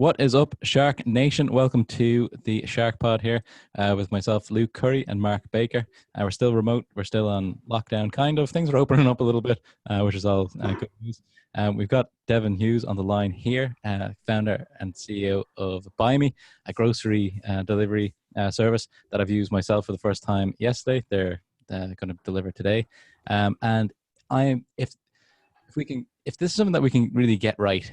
What is up, Shark Nation? Welcome to the SharkPod here with myself, Luke Curry, and Mark Baker. We're still remote. We're still on lockdown, kind of. Things are opening up a little bit, which is all good news. We've got Devan Hughes on the line here, founder and CEO of Buymie, a grocery delivery service that I've used myself for the first time yesterday. They're going to deliver today, and if this is something that we can really get right,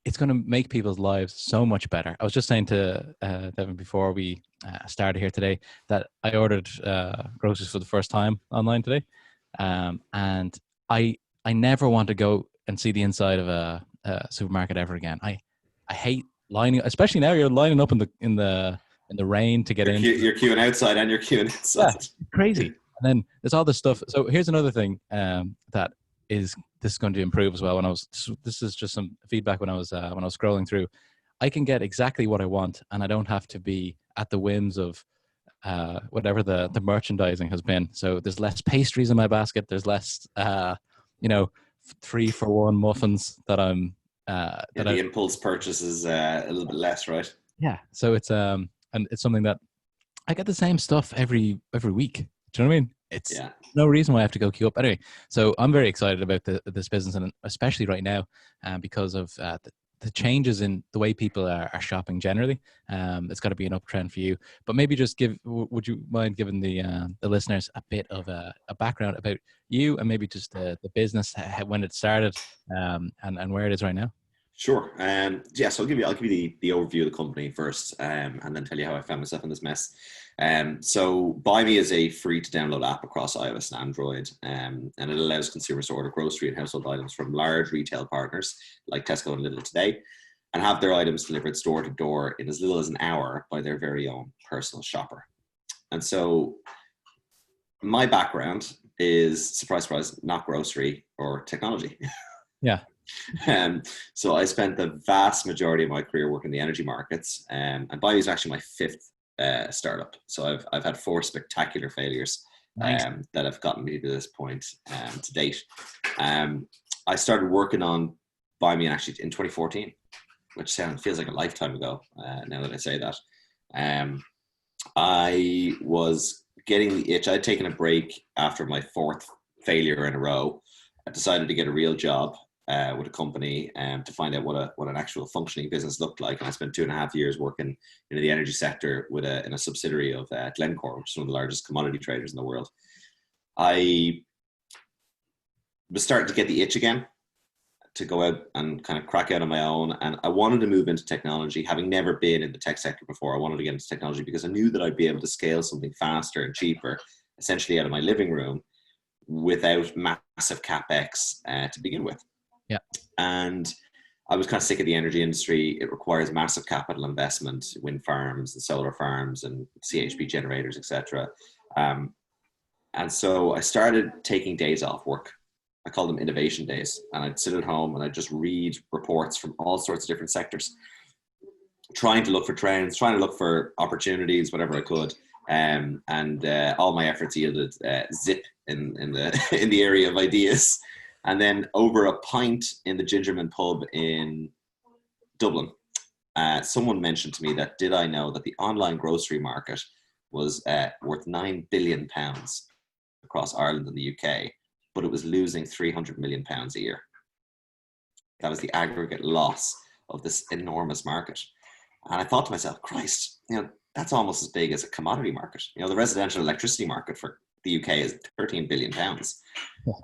it's going to make people's lives so much better. I was just saying to Devan before we started here today that I ordered groceries for the first time online today, and I never want to go and see the inside of a supermarket ever again. I hate lining, especially now. You're lining up in the rain to get in. You're queuing outside and you're queuing inside. Yeah, it's crazy. And then there's all this stuff. So here's another thing that this is going to improve as well. This is just some feedback when I was scrolling through. I can get exactly what I want, and I don't have to be at the whims of whatever the merchandising has been. So there's less pastries in my basket. There's less, 3-for-1 muffins that I'm. The impulse purchase is a little bit less, right? Yeah. So it's and it's something that I get the same stuff every week. Do you know what I mean? It's no reason why I have to go queue up. Anyway, so I'm very excited about this business, and especially right now because of the changes in the way people are shopping generally. It's got to be an uptrend for you. But maybe just would you mind giving the listeners a bit of a background about you and maybe just the business, when it started, and where it is right now? Sure. So I'll give you the overview of the company first, and then tell you how I found myself in this mess. So Buymie is a free to download app across iOS and Android, and it allows consumers to order grocery and household items from large retail partners like Tesco and Lidl today, and have their items delivered store to door in as little as an hour by their very own personal shopper. And so my background is, surprise, surprise, not grocery or technology. Yeah. So I spent the vast majority of my career working in the energy markets, and Buymie is actually my fifth startup. So I've had 4 spectacular failures. Nice. That have gotten me to this point to date. I started working on Buymie actually in 2014, which feels like a lifetime ago now that I say that. I was getting the itch. I'd taken a break after my 4th failure in a row. I decided to get a real job with a company to find out what an actual functioning business looked like. And I spent 2.5 years working in the energy sector in a subsidiary of Glencore, which is one of the largest commodity traders in the world. I was starting to get the itch again to go out and kind of crack out on my own. And I wanted to move into technology. Having never been in the tech sector before, I wanted to get into technology because I knew that I'd be able to scale something faster and cheaper, essentially out of my living room, without massive capex to begin with. Yeah. And I was kind of sick of the energy industry. It requires massive capital investment, wind farms and solar farms and CHP generators, etc. And so I started taking days off work. I call them innovation days. And I'd sit at home and I'd just read reports from all sorts of different sectors, trying to look for trends, trying to look for opportunities, whatever I could. And all my efforts yielded zip in the area of ideas. And then over a pint in the Gingerman pub in Dublin, someone mentioned to me that, did I know that the online grocery market was worth £9 billion across Ireland and the UK, but it was losing £300 million a year. That was the aggregate loss of this enormous market. And I thought to myself, Christ, that's almost as big as a commodity market. The residential electricity market for the UK is £13 billion.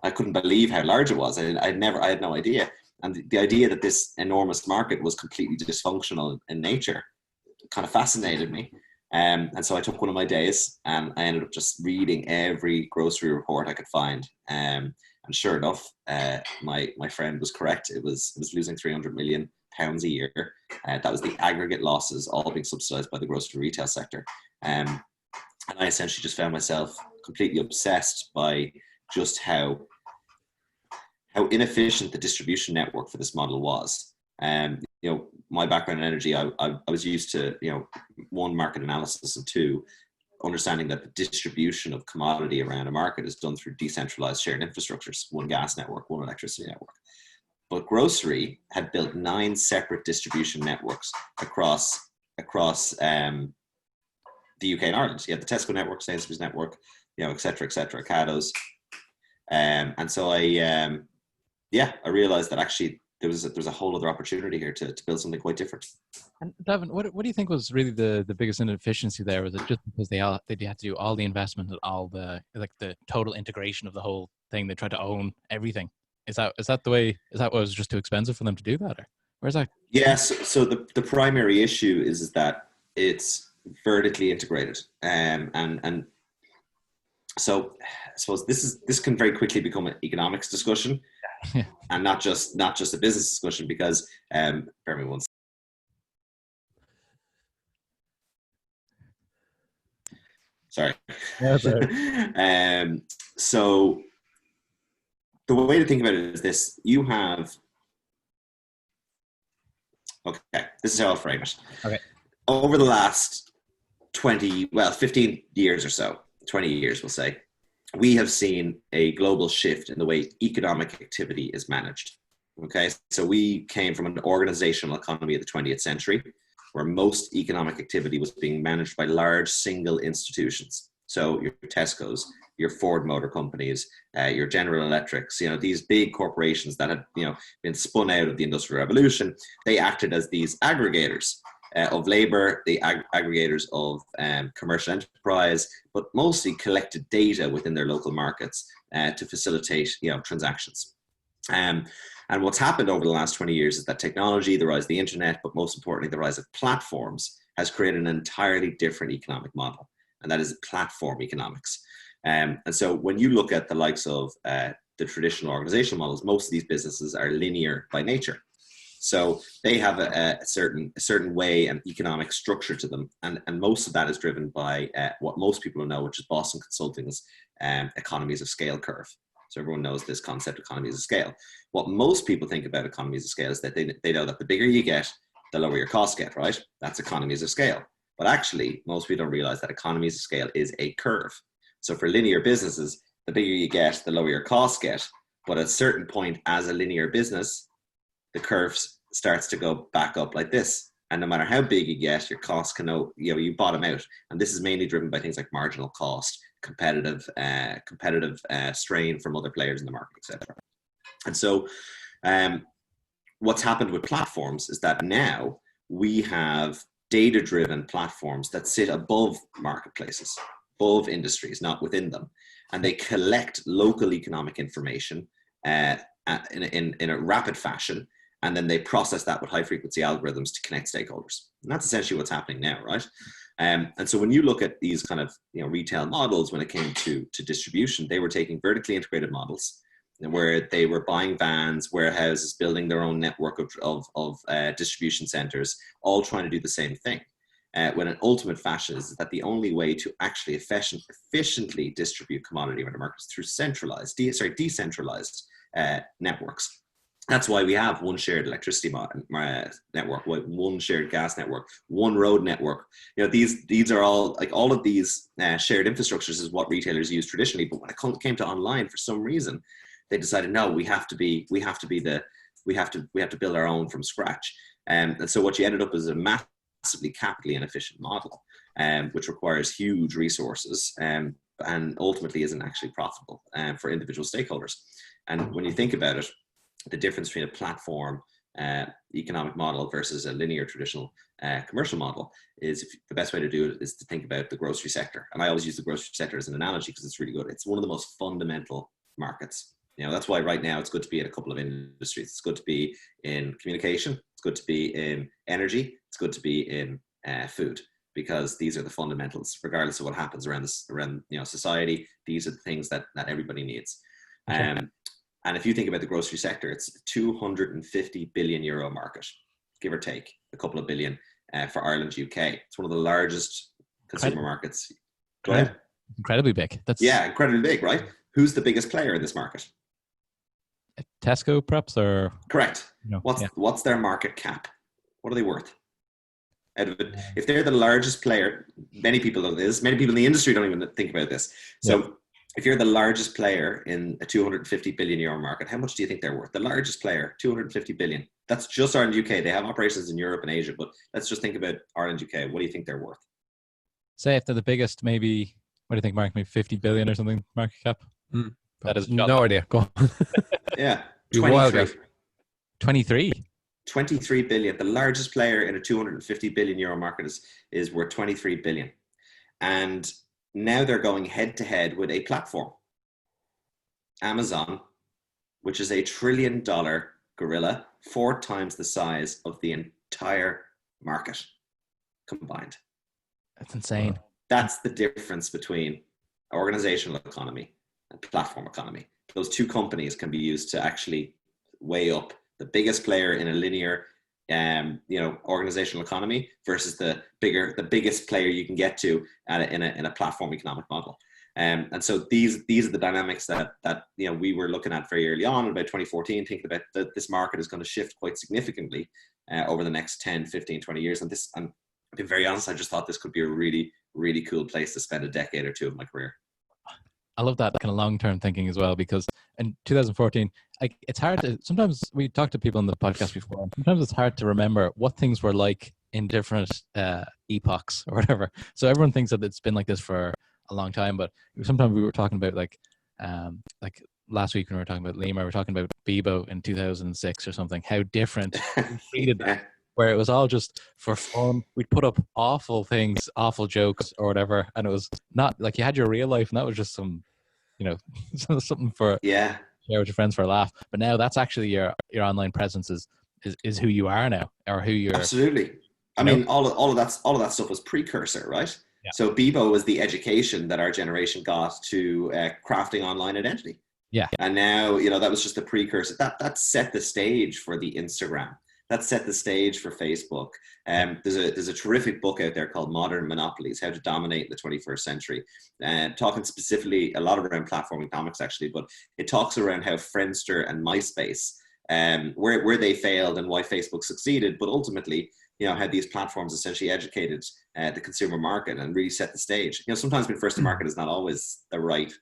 I couldn't believe how large it was. I had no idea. And the idea that this enormous market was completely dysfunctional in nature kind of fascinated me. And so I took one of my days and I ended up just reading every grocery report I could find. And sure enough, my friend was correct. It was losing £300 million a year. That was the aggregate losses, all being subsidized by the grocery retail sector. And I essentially just found myself completely obsessed by just how inefficient the distribution network for this model was. My background in energy, I was used to, 1, market analysis, and 2, understanding that the distribution of commodity around a market is done through decentralized shared infrastructures, one gas network, one electricity network. But grocery had built 9 separate distribution networks across the UK and Ireland. You had the Tesco network, Sainsbury's network, et cetera, Cados. And so I realized that actually there was a whole other opportunity here to build something quite different. And Devan, what do you think was really the biggest inefficiency there? Was it just because they had to do all the investment and all the total integration of the whole thing? They tried to own everything. Is that what was just too expensive for them to do that, or where's that? Yes. So the primary issue is that it's vertically integrated, and so I suppose this can very quickly become an economics discussion, and not just a business discussion, because bear me one. Sorry. Yeah, sorry. So the way to think about it is this: you have. Okay, this is how I'll frame it. Okay. Over the last 15 years or so, 20 years, we'll say, we have seen a global shift in the way economic activity is managed. Okay, so we came from an organizational economy of the 20th century, where most economic activity was being managed by large single institutions. So your Tesco's, your Ford Motor Companies, your General Electrics, these big corporations that had, been spun out of the Industrial Revolution. They acted as these aggregators of labor, the aggregators of commercial enterprise, but mostly collected data within their local markets to facilitate, transactions. And what's happened over the last 20 years is that technology, the rise of the internet, but most importantly, the rise of platforms, has created an entirely different economic model, and that is platform economics. And so when you look at the likes of the traditional organizational models, most of these businesses are linear by nature. So they have a certain way and economic structure to them, and most of that is driven by what most people know, which is Boston Consulting's economies of scale curve. So everyone knows this concept, economies of scale. What most people think about economies of scale is that they know that the bigger you get, the lower your costs get, right? That's economies of scale. But actually, most people don't realize that economies of scale is a curve. So for linear businesses, the bigger you get, the lower your costs get. But at a certain point, as a linear business, the curve starts to go back up like this. And no matter how big you get, your costs can, you bottom out. And this is mainly driven by things like marginal cost, competitive strain from other players in the market, etc. And so what's happened with platforms is that now we have data-driven platforms that sit above marketplaces, above industries, not within them. And they collect local economic information in a rapid fashion, and then they process that with high-frequency algorithms to connect stakeholders. And that's essentially what's happening now, right? And so when you look at these kind of retail models, when it came to distribution, they were taking vertically integrated models where they were buying vans, warehouses, building their own network of distribution centers, all trying to do the same thing. When an ultimate fashion is that the only way to actually efficiently distribute commodity around the market is through decentralized networks. That's why we have one shared electricity network, one shared gas network, one road network. These are all all of these shared infrastructures is what retailers use traditionally. But when it came to online, for some reason, they decided no, we have to build our own from scratch. And so what you ended up is a massively capitally inefficient model, which requires huge resources and ultimately isn't actually profitable for individual stakeholders. And when you think about it, the difference between a platform economic model versus a linear traditional commercial model is the best way to do it is to think about the grocery sector. And I always use the grocery sector as an analogy because it's really good. It's one of the most fundamental markets. That's why right now it's good to be in a couple of industries. It's good to be in communication. It's good to be in energy. It's good to be in food, because these are the fundamentals, regardless of what happens around society. These are the things that everybody needs. And if you think about the grocery sector, it's a 250 billion euro market, give or take a couple of billion for Ireland, UK. It's one of the largest consumer markets. Go ahead. Incredibly big. Incredibly big, right? Who's the biggest player in this market? Tesco, perhaps, or correct. What's their market cap? What are they worth? Out of it, if they're the largest player, many people know this. Many people in the industry don't even think about this. So if you're the largest player in a 250 billion euro market, how much do you think they're worth? The largest player, 250 billion. That's just Ireland, UK. They have operations in Europe and Asia, but let's just think about Ireland, UK. What do you think they're worth? Say if they're the biggest, maybe, what do you think, Mark? Maybe 50 billion or something market cap? That is no idea. Go on. Yeah. Be wild, 23. guys. 23. 23 billion. The largest player in a 250 billion euro market is worth 23 billion. And now they're going head to head with a platform, Amazon, which is $1 trillion gorilla, 4 times the size of the entire market combined. That's insane. That's the difference between organizational economy and platform economy. Those two companies can be used to actually weigh up the biggest player in a linear organizational economy versus the biggest player you can get to in a platform economic model. And so these are the dynamics that we were looking at very early on, about 2014, thinking about that this market is going to shift quite significantly over the next 10, 15, 20 years. And I've been very honest, I just thought this could be a really, really cool place to spend a decade or two of my career. I love that kind of long-term thinking as well, because in 2014, it's hard to, sometimes we talk to people on the podcast before, and sometimes it's hard to remember what things were like in different epochs or whatever. So everyone thinks that it's been like this for a long time, but sometimes we were talking about like last week when we were talking about Lima, we were talking about Bebo in 2006 or something, how different we treated that, where it was all just for fun. We'd put up awful things, awful jokes or whatever, and it was not like you had your real life, and that was just some, something for share with your friends for a laugh. But now that's actually your online presence is who you are now, or who you're. Absolutely. I mean, all of that stuff was precursor, right? Yeah. So Bebo was the education that our generation got to crafting online identity. Yeah. And now, that was just a precursor. That set the stage for the Instagram. That set the stage for Facebook. There's a terrific book out there called Modern Monopolies: How to Dominate the 21st Century, talking specifically a lot around platform economics, actually, but it talks around how Friendster and MySpace, where they failed and why Facebook succeeded, but ultimately, how these platforms essentially educated the consumer market and really set the stage. Sometimes being first to market is not always the right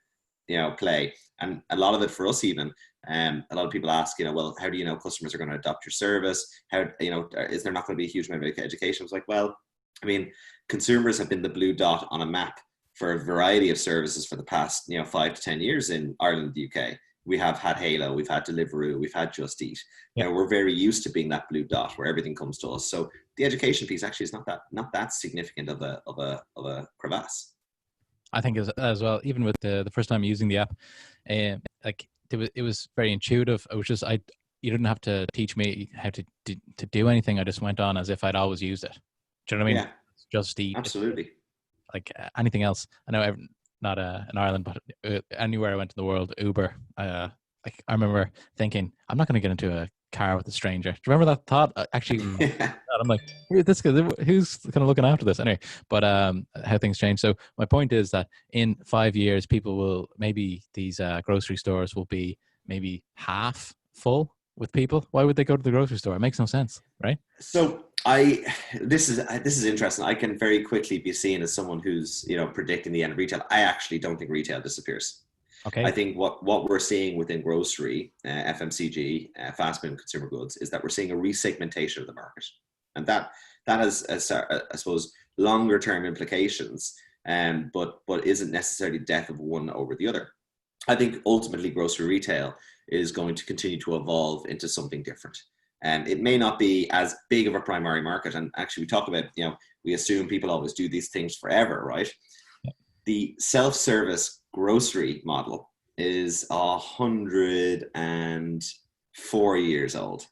play, and a lot of it for us even. A lot of people ask, well, how do you know customers are going to adopt your service? How, is there not going to be a huge amount of education? It's like, well, I mean, consumers have been the blue dot on a map for a variety of services for the past, 5 to 10 years in Ireland, the UK. We have had Halo, we've had Deliveroo, we've had Just Eat. Yeah. We're very used to being that blue dot where everything comes to us. So the education piece actually is not that significant of a crevasse. I think as well, even with the first time using the app, it was very intuitive. It was just you didn't have to teach me how to do anything. I just went on as if I'd always used it. Do you know what I mean? Yeah, Just Eat. Absolutely. Like anything else. I know not in Ireland, but anywhere I went in the world, Uber. I remember thinking, I'm not going to get into a car with a stranger. Do you remember that thought? Actually, I'm like, who's kind of looking after this anyway? But how things change. So my point is that in 5 years, people will, maybe these grocery stores will be maybe half full with people. Why would they go to the grocery store? It makes no sense, right? So this is interesting. I can very quickly be seen as someone who's predicting the end of retail. I actually don't think retail disappears. Okay. I think what we're seeing within grocery, FMCG, fast-moving consumer goods, is that we're seeing a resegmentation of the market, and that has, I suppose, longer-term implications, but isn't necessarily death of one over the other. I think ultimately grocery retail is going to continue to evolve into something different. It may not be as big of a primary market, and actually we talk about, we assume people always do these things forever, right? Yeah. The self-service grocery model is 104 years old,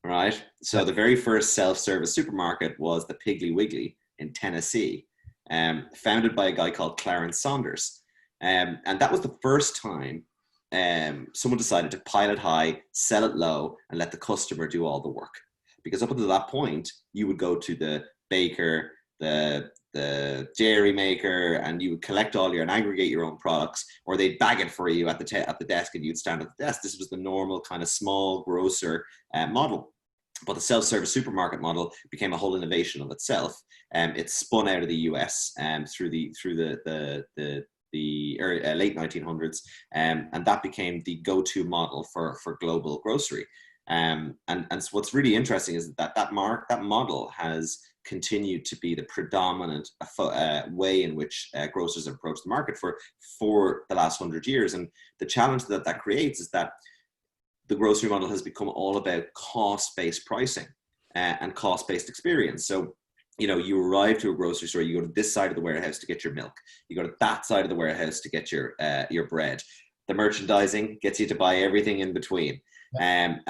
right? So the very first self-service supermarket was the Piggly Wiggly in Tennessee, founded by a guy called Clarence Saunders. And that was the first time someone decided to pilot high, sell it low, and let the customer do all the work. Because up until that point, you would go to the baker, the dairy maker, and you would collect all and aggregate your own products, or they'd bag it for you at the desk, and you'd stand at the desk. This was the normal kind of small grocer model. But the self-service supermarket model became a whole innovation of itself. It spun out of the US through the late 1900s, and that became the go-to model for global grocery. And so what's really interesting is that model has continued to be the predominant way in which grocers have approached the market for the last 100 years. And the challenge that creates is that the grocery model has become all about cost-based pricing and cost-based experience. So, you arrive to a grocery store, you go to this side of the warehouse to get your milk. You go to that side of the warehouse to get your bread. The merchandising gets you to buy everything in between. And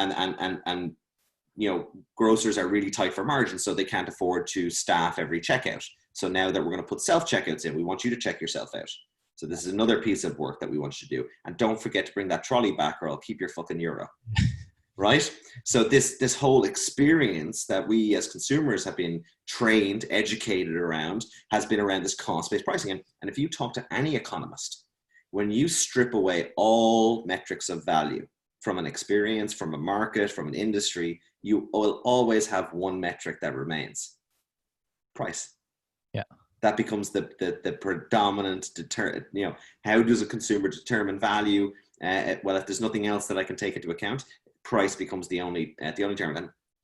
grocers are really tight for margin, so they can't afford to staff every checkout. So now that we're going to put self-checkouts in, we want you to check yourself out. So this is another piece of work that we want you to do. And don't forget to bring that trolley back or I'll keep your fucking euro. Right? So this whole experience that we as consumers have been trained, educated around, has been around this cost-based pricing. And if you talk to any economist, when you strip away all metrics of value from an experience, from a market, from an industry, you will always have one metric that remains: price. Yeah. That becomes the predominant how does a consumer determine value? Well, if there's nothing else that I can take into account, price becomes the only term.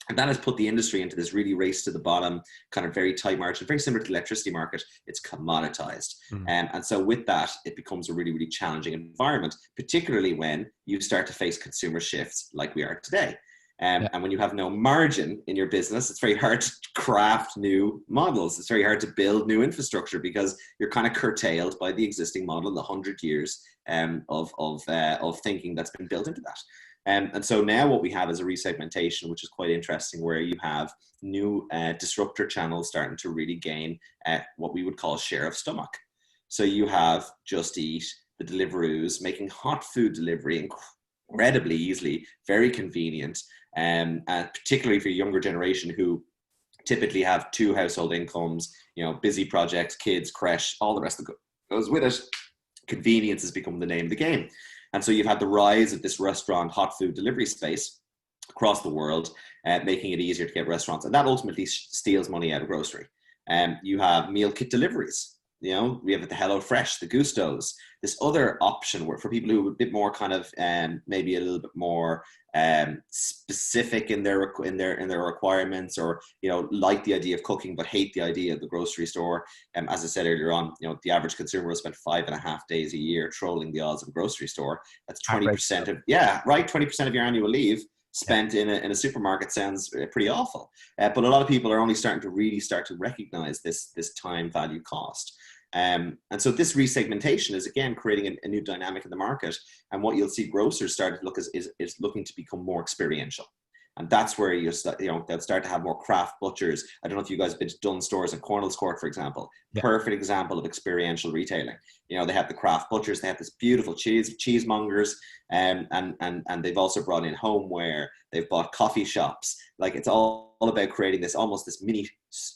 And that has put the industry into this really race to the bottom, kind of very tight margin, very similar to the electricity market. It's commoditized. And so with that, it becomes a really, really challenging environment, particularly when you start to face consumer shifts like we are today. And when you have no margin in your business, it's very hard to craft new models. It's very hard to build new infrastructure because you're kind of curtailed by the existing model and the 100 years of thinking that's been built into that. And so now what we have is a resegmentation, which is quite interesting, where you have new disruptor channels starting to really gain what we would call share of stomach. So you have Just Eat, the Deliveroos, making hot food delivery incredibly easily, very convenient, and particularly for younger generation who typically have 2 household incomes, busy projects, kids, creche, all the rest that goes with it. Convenience has become the name of the game. And so you've had the rise of this restaurant hot food delivery space across the world, making it easier to get restaurants. And that ultimately steals money out of grocery. You have meal kit deliveries. We have the HelloFresh, the Gustos, this other option where for people who are a bit more kind of maybe a little bit more specific in their requirements, or like the idea of cooking but hate the idea of the grocery store. As I said earlier on, the average consumer will spend 5.5 days a year trolling the aisles of a grocery store. That's 20% of 20% of your annual leave spent in a supermarket. Sounds pretty awful, but a lot of people are only starting to recognize this time value cost. And so this resegmentation is again creating a new dynamic in the market. And what you'll see grocers start to look is looking to become more experiential. And that's where they'll start to have more craft butchers. I don't know if you guys have been to Dunn stores in Cornell's Court, for example. Yeah. Perfect example of experiential retailing. They have the craft butchers, they have this beautiful cheesemongers, and they've also brought in homeware. They've bought coffee shops. Like, it's all about creating this mini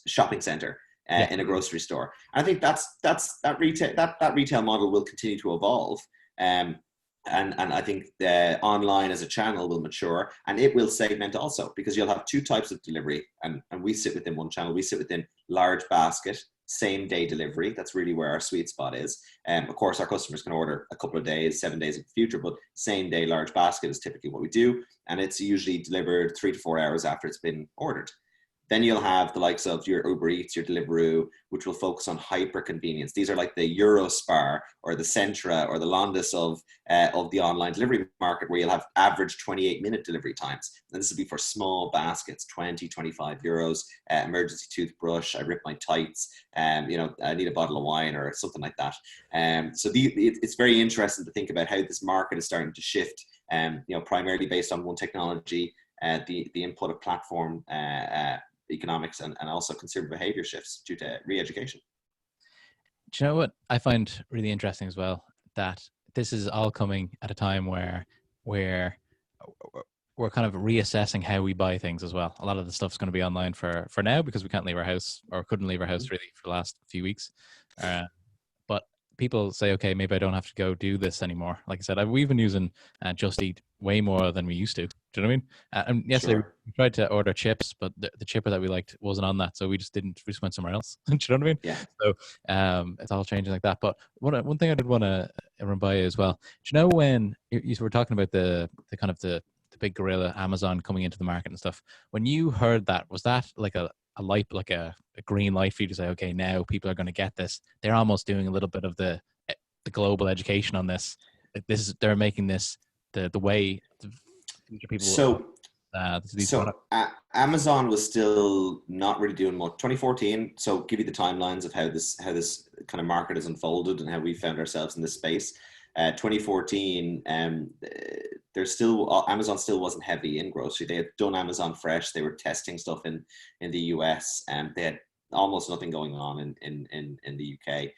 shopping center in a grocery store. I think that retail model will continue to evolve. And I think the online as a channel will mature, and it will segment also, because you'll have 2 types of delivery, and we sit within one channel. We sit within large basket, same day delivery. That's really where our sweet spot is. Of course, our customers can order a couple of days, 7 days in the future, but same day large basket is typically what we do, and it's usually delivered 3 to 4 hours after it's been ordered. Then you'll have the likes of your Uber Eats, your Deliveroo, which will focus on hyper convenience. These are like the Eurospar or the Centra or the Londis of the online delivery market, where you'll have average 28-minute delivery times. And this will be for small baskets, 20, 25 euros, emergency toothbrush, I rip my tights, I need a bottle of wine or something like that. So it's very interesting to think about how this market is starting to shift, primarily based on one technology, the input of platform economics, and also consumer behavior shifts due to re-education. Do you know what I find really interesting as well? That this is all coming at a time where we're kind of reassessing how we buy things as well. A lot of the stuff's going to be online for now, because we can't leave our house, or couldn't leave our house really for the last few weeks. But people say, okay, maybe I don't have to go do this anymore. Like I said, we've been using Just Eat way more than we used to. Do you know what I mean? And yesterday Sure. we tried to order chips, but the chipper that we liked wasn't on that, so we just didn't. We just went somewhere else. Do you know what I mean? Yeah. So it's all changing like that. But one thing I did want to run by you as well. Do you know when you were talking about the kind of the big gorilla Amazon coming into the market and stuff? When you heard that, was that like a light, like a green light for you to say, okay, now people are going to get this? They're almost doing a little bit of the global education on this. They're making this the way the future people So these products. Amazon was still not really doing much. 2014. So give you the timelines of how this kind of market has unfolded and how we found ourselves in this space. 2014, there's still Amazon still wasn't heavy in grocery. They had done Amazon Fresh. They were testing stuff in the US, and they had almost nothing going on in the UK.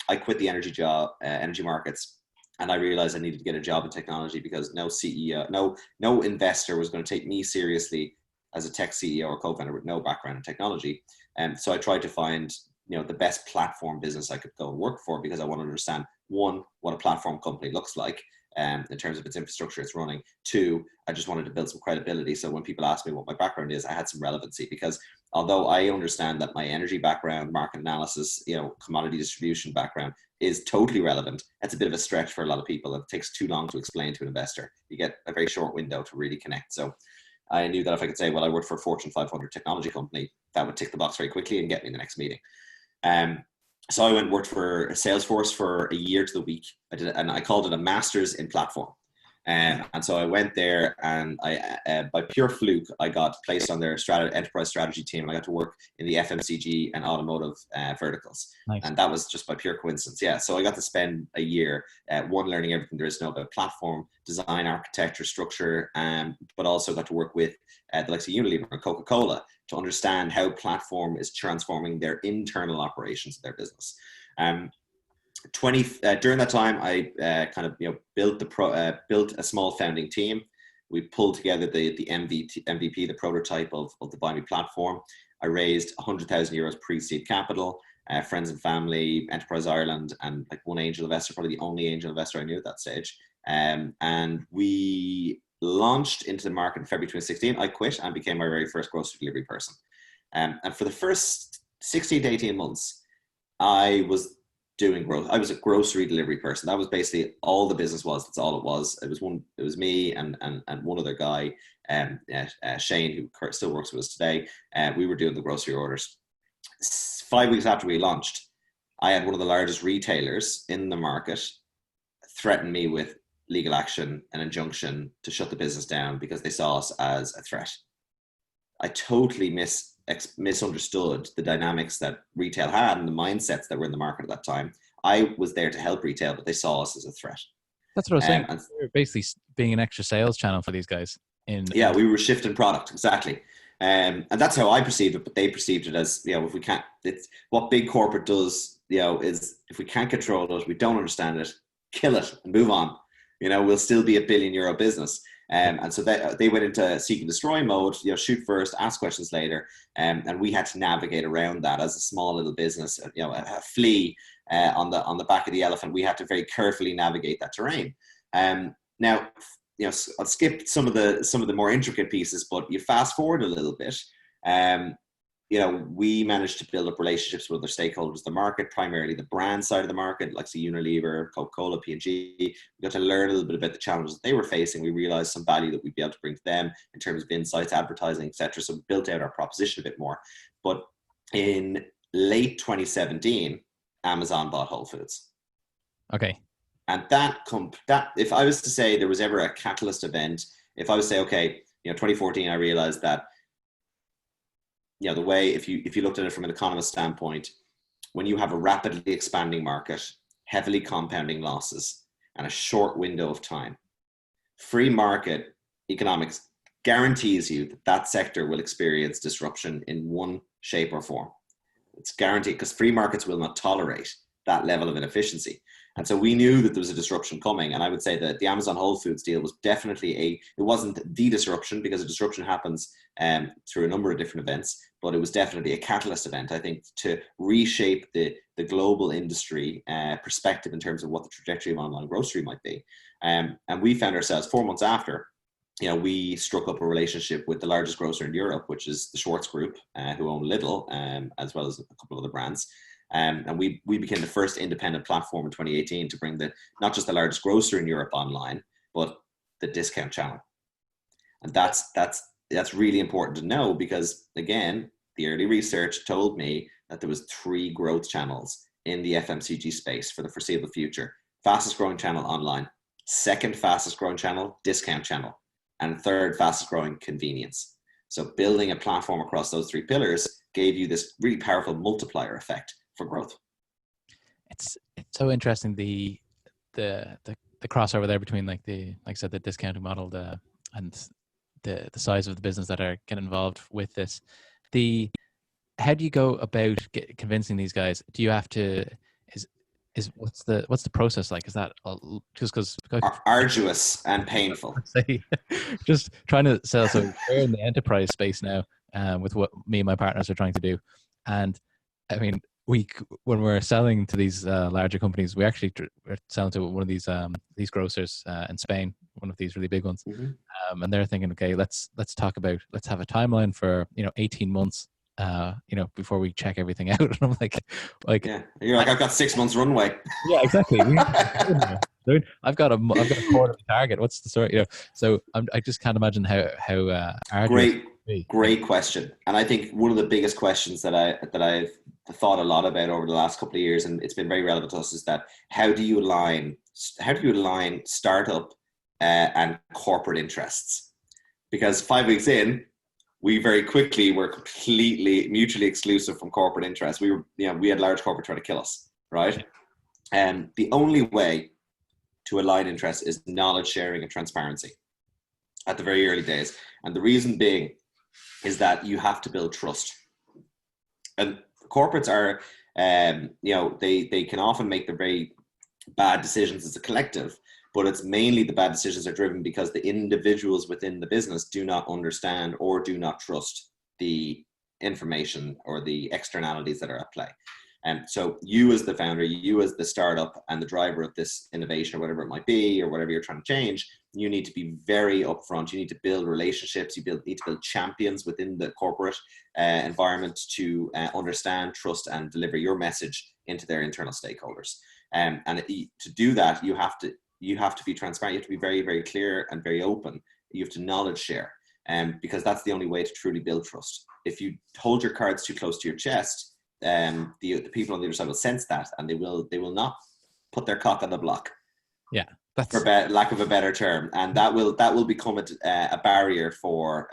I quit the energy markets, and I realized I needed to get a job in technology because no CEO, no investor was going to take me seriously as a tech CEO or co-founder with no background in technology. And so I tried to find the best platform business I could go and work for, because I want to understand, one, what a platform company looks like in terms of its infrastructure it's running. Two, I just wanted to build some credibility. So when people ask me what my background is, I had some relevancy, because although I understand that my energy background, market analysis, commodity distribution background is totally relevant, that's a bit of a stretch for a lot of people. It takes too long to explain to an investor. You get a very short window to really connect. So I knew that if I could say, well, I worked for a Fortune 500 technology company, that would tick the box very quickly and get me in the next meeting. So I went and worked for Salesforce for a year to the week. I called it a master's in platform. And so I went there, and by pure fluke, I got placed on their enterprise strategy team, and I got to work in the FMCG and automotive verticals. Nice. And that was just by pure coincidence. Yeah. So I got to spend a year, learning everything there is to know about platform design, architecture, structure, but also got to work with the likes of Unilever and Coca-Cola to understand how platform is transforming their internal operations of their business. During that time, I built a small founding team. We pulled together the MVP, the prototype of the Buymie platform. I raised €100,000 pre-seed capital, friends and family, Enterprise Ireland, and like one angel investor, probably the only angel investor I knew at that stage. And we launched into the market in February 2016. I quit and became my very first grocery delivery person. And for the first 16 to 18 months, I was doing growth. I was a grocery delivery person. That was basically all the business was. That's all it was. It was me and one other guy, Shane, who still works with us today. We were doing the grocery orders. 5 weeks after we launched, I had one of the largest retailers in the market threaten me with legal action and injunction to shut the business down because they saw us as a threat. I totally misunderstood the dynamics that retail had and the mindsets that were in the market at that time. I was there to help retail, but they saw us as a threat. That's what I was saying. We're basically being an extra sales channel for these guys. We were shifting product, exactly. And that's how I perceived it, but they perceived it as, if we can't, it's what big corporate does, is if we can't control it, we don't understand it, kill it and move on. We'll still be $1 billion business. And so they went into seek and destroy mode, shoot first, ask questions later. And we had to navigate around that as a small little business, a flea on the back of the elephant. We had to very carefully navigate that terrain. Now, I'll skip some of the more intricate pieces, but you fast forward a little bit. We managed to build up relationships with other stakeholders of the market, primarily the brand side of the market, like Unilever, Coca-Cola, P&G. We got to learn a little bit about the challenges that they were facing. We realized some value that we'd be able to bring to them in terms of insights, advertising, etc. So we built out our proposition a bit more. But in late 2017, Amazon bought Whole Foods. Okay. And that if I was to say there was ever a catalyst event, if I was to say, okay, 2014, I realized that the way, if you looked at it from an economist standpoint, when you have a rapidly expanding market, heavily compounding losses, and a short window of time, free market economics guarantees you that sector will experience disruption in one shape or form. It's guaranteed, because free markets will not tolerate that level of inefficiency. And so we knew that there was a disruption coming. And I would say that the Amazon Whole Foods deal was definitely it wasn't the disruption, because a disruption happens through a number of different events, but it was definitely a catalyst event, I think, to reshape the global industry perspective in terms of what the trajectory of online grocery might be. And we found ourselves 4 months after, we struck up a relationship with the largest grocer in Europe, which is the Schwartz Group, who own Lidl, as well as a couple of other brands. And we became the first independent platform in 2018 to bring not just the largest grocer in Europe online, but the discount channel. And that's really important to know, because again, the early research told me that there was 3 growth channels in the FMCG space for the foreseeable future. Fastest growing channel, online. Second fastest growing channel, discount channel. And third fastest growing, convenience. So building a platform across those 3 pillars gave you this really powerful multiplier effect for growth. It's so interesting, the crossover there between like I said, the discounting model, and the size of the business that are getting involved with this. How do you go about convincing these guys? Do you have to what's the process like? Is that just because arduous and painful? Just trying to sell. So we're in the enterprise space now, with what me and my partners are trying to do, and I mean, when we're selling to these larger companies, we're selling to one of these grocers in Spain, one of these really big ones, and they're thinking, okay, let's have a timeline for 18 months. Before we check everything out. And I'm like, yeah, you're like, I've got 6 months runway. Yeah, exactly. I've got a quarterly target. What's the story? So I just can't imagine how great question. And I think one of the biggest questions that I've thought a lot about over the last couple of years, and it's been very relevant to us, is that how do you align startup and corporate interests? Because 5 weeks in, we very quickly were completely mutually exclusive from corporate interests. We had large corporate trying to kill us, right? And the only way to align interests is knowledge sharing and transparency at the very early days. And the reason being is that you have to build trust. And corporates are, they can often make the very bad decisions as a collective, but it's mainly the bad decisions are driven because the individuals within the business do not understand or do not trust the information or the externalities that are at play. And so you as the founder, you as the startup and the driver of this innovation or whatever it might be, or whatever you're trying to change, you need to be very upfront. You need to build relationships. You need to build champions within the corporate environment to understand, trust, and deliver your message into their internal stakeholders. And to do that, you have to be transparent. You have to be very, very clear and very open. You have to knowledge share, because that's the only way to truly build trust. If you hold your cards too close to your chest, the people on the other side will sense that, and they will not put their cock on the block. Yeah, for lack of a better term, and that will become a barrier for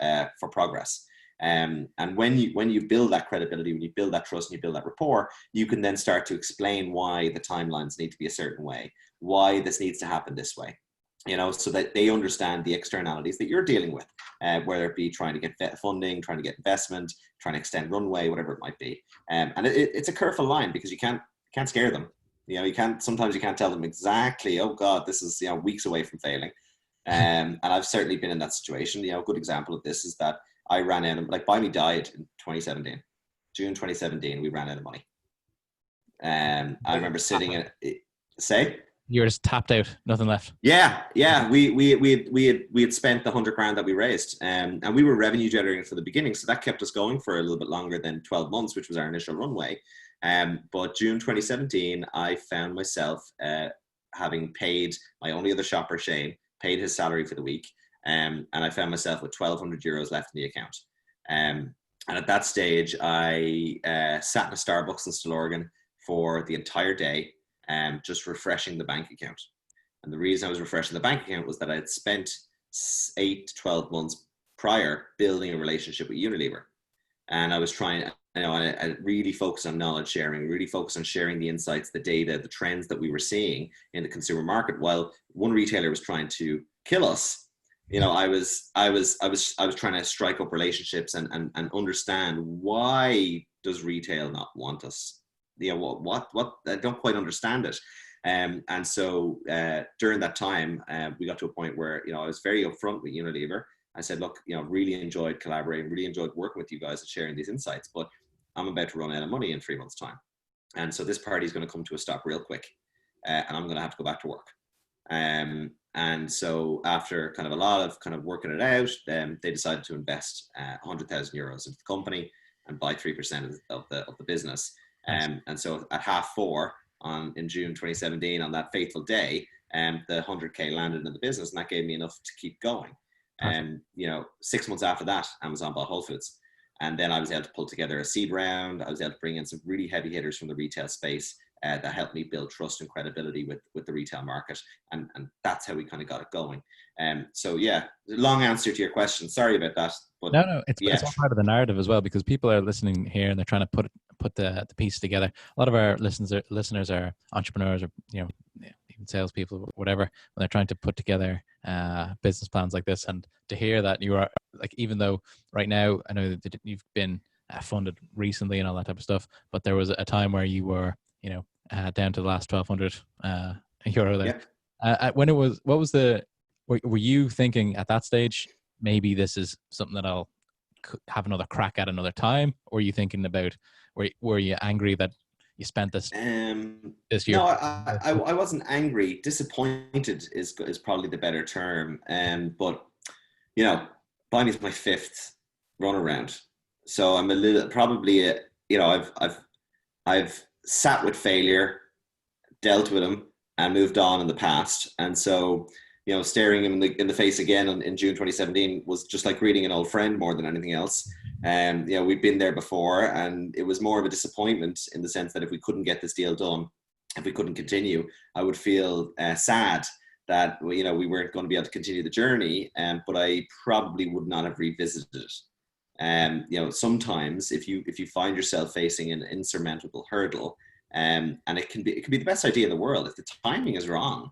progress. And when you build that credibility, when you build that trust, and you build that rapport, you can then start to explain why the timelines need to be a certain way, why this needs to happen this way, so that they understand the externalities that you're dealing with, whether it be trying to get funding, trying to get investment, trying to extend runway, whatever it might be. And it's a careful line, because you can't scare them. Sometimes you can't tell them exactly, oh God, this is weeks away from failing. And I've certainly been in that situation. A good example of this is that I ran out of, Buymie died in 2017. June 2017, we ran out of money. I remember sitting in you were just tapped out, nothing left. Yeah. We had spent the $100,000 that we raised, and we were revenue generating for the beginning, so that kept us going for a little bit longer than 12 months, which was our initial runway. But June 2017, I found myself having paid my only other shopper, Shane, paid his salary for the week, and I found myself with €1,200 left in the account. And at that stage, I sat in a Starbucks in Stillorgan for the entire day, just refreshing the bank account. And the reason I was refreshing the bank account was that I had spent 8 to 12 months prior building a relationship with Unilever. And I was trying, I really focused on knowledge sharing, really focused on sharing the insights, the data, the trends that we were seeing in the consumer market. While one retailer was trying to kill us, I was trying to strike up relationships and understand, why does retail not want us? What I don't quite understand it. And so during that time, we got to a point where, I was very upfront with Unilever. I said, look, really enjoyed collaborating, really enjoyed working with you guys and sharing these insights, but I'm about to run out of money in 3 months' time. And so this party is going to come to a stop real quick, and I'm going to have to go back to work. And And so after kind of a lot of kind of working it out, they decided to invest 100,000 euros into the company and buy 3% of the business. Nice. And so at 4:30 in June 2017, on that fateful day, the 100K landed in the business, and that gave me enough to keep going. Perfect. 6 months after that, Amazon bought Whole Foods. And then I was able to pull together a seed round. I was able to bring in some really heavy hitters from the retail space that helped me build trust and credibility with the retail market. And that's how we kind of got it going. So yeah, long answer to your question. Sorry about that. But No, it's yeah, all part of the narrative as well, because people are listening here and they're trying to put the piece together. A lot of our listeners are entrepreneurs, or even salespeople, whatever, when they're trying to put together business plans like this. And to hear that you are, like, even though right now I know that you've been funded recently and all that type of stuff, but there was a time where you were down to the last 1,200 euro there. yeah. When it was, what was were you thinking at that stage, maybe this is something that I'll have another crack at another time? Or were you thinking about, were you angry that you spent this year? No, I wasn't angry. Disappointed is probably the better term. But Buymie is my fifth run around, so I'm a little probably I've sat with failure, dealt with them, and moved on in the past. And so staring him in the face again in June 2017 was just like greeting an old friend more than anything else. We'd been there before, and it was more of a disappointment in the sense that if we couldn't get this deal done, if we couldn't continue, I would feel sad that we weren't going to be able to continue the journey. But I probably would not have revisited it. Sometimes if you find yourself facing an insurmountable hurdle, and it can be the best idea in the world, if the timing is wrong,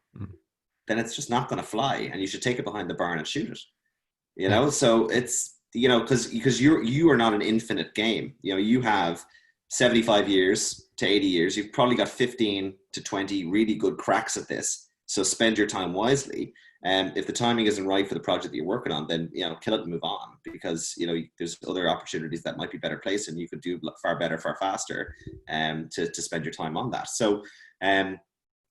then it's just not going to fly, and you should take it behind the barn and shoot it. So it's because you are not an infinite game. You have 75 years to 80 years. You've probably got 15 to 20 really good cracks at this, so spend your time wisely. And if the timing isn't right for the project that you're working on, then kill it and move on, because there's other opportunities that might be better placed, and you could do far better, far faster, to spend your time on that. So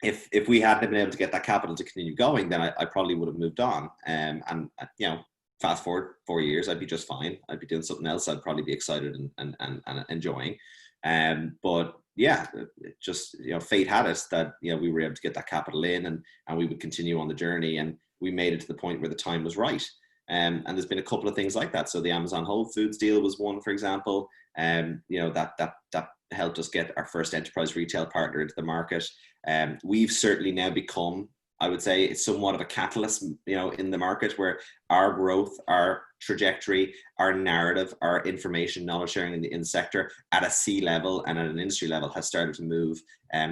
if we hadn't been able to get that capital to continue going, then I probably would have moved on. And fast forward 4 years, I'd be just fine. I'd be doing something else. I'd probably be excited and enjoying. But yeah, it just fate had us that we were able to get that capital in, and we would continue on the journey, and we made it to the point where the time was right. And there's been a couple of things like that. So the Amazon Whole Foods deal was one, for example. That helped us get our first enterprise retail partner into the market. We've certainly now become, I would say, it's somewhat of a catalyst, in the market, where our growth, our trajectory, our narrative, our information, knowledge sharing in the sector at a C level and at an industry level has started to move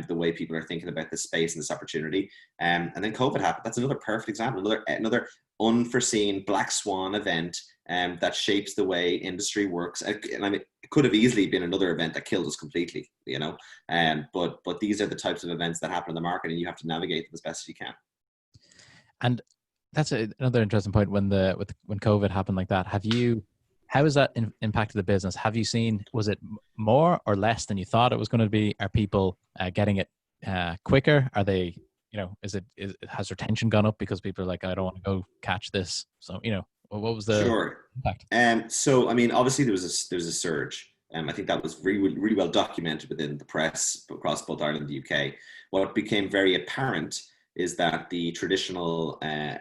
the way people are thinking about this space and this opportunity. And then COVID happened. That's another perfect example, another unforeseen black swan event that shapes the way industry works. And I mean, it could have easily been another event that killed us completely, but these are the types of events that happen in the market, and you have to navigate them as best as you can. And that's another interesting point. When COVID happened like that, how has that impacted the business? Have you seen, was it more or less than you thought it was going to be? Are people getting it quicker? Are they, has retention gone up because people are like, I don't want to go catch this? So, what was the impact? So, I mean, obviously there was a surge. I think that was really, really well documented within the press across both Ireland and the UK. What became very apparent is that the traditional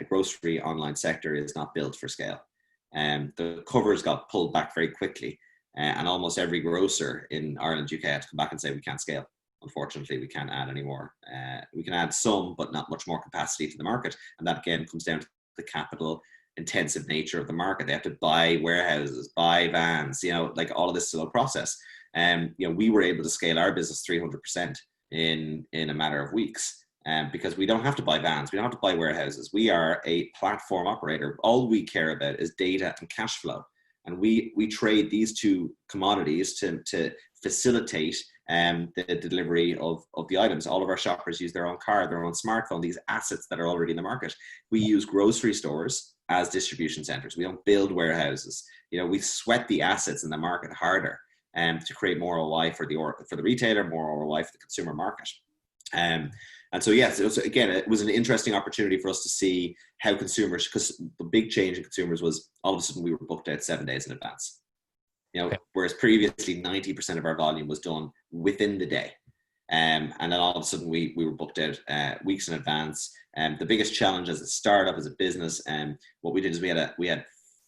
grocery online sector is not built for scale. The covers got pulled back very quickly, and almost every grocer in Ireland, UK had to come back and say, we can't scale. Unfortunately, we can't add any more. We can add some, but not much more capacity to the market. And that again comes down to the capital intensive nature of the market. They have to buy warehouses, buy vans, like all of this slow process. We were able to scale our business 300% in a matter of weeks. Because we don't have to buy vans, we don't have to buy warehouses. We are a platform operator. All we care about is data and cash flow. And we trade these two commodities to facilitate the delivery of the items. All of our shoppers use their own card, their own smartphone, these assets that are already in the market. We use grocery stores as distribution centers. We don't build warehouses. We sweat the assets in the market harder to create more ROI for the retailer, more ROI for the consumer market. And so, yes, again, it was an interesting opportunity for us to see how consumers, because the big change in consumers was all of a sudden we were booked out 7 days in advance. Okay. Whereas previously 90% of our volume was done within the day. And then all of a sudden we were booked out weeks in advance. The biggest challenge as a startup, as a business, what we did is we had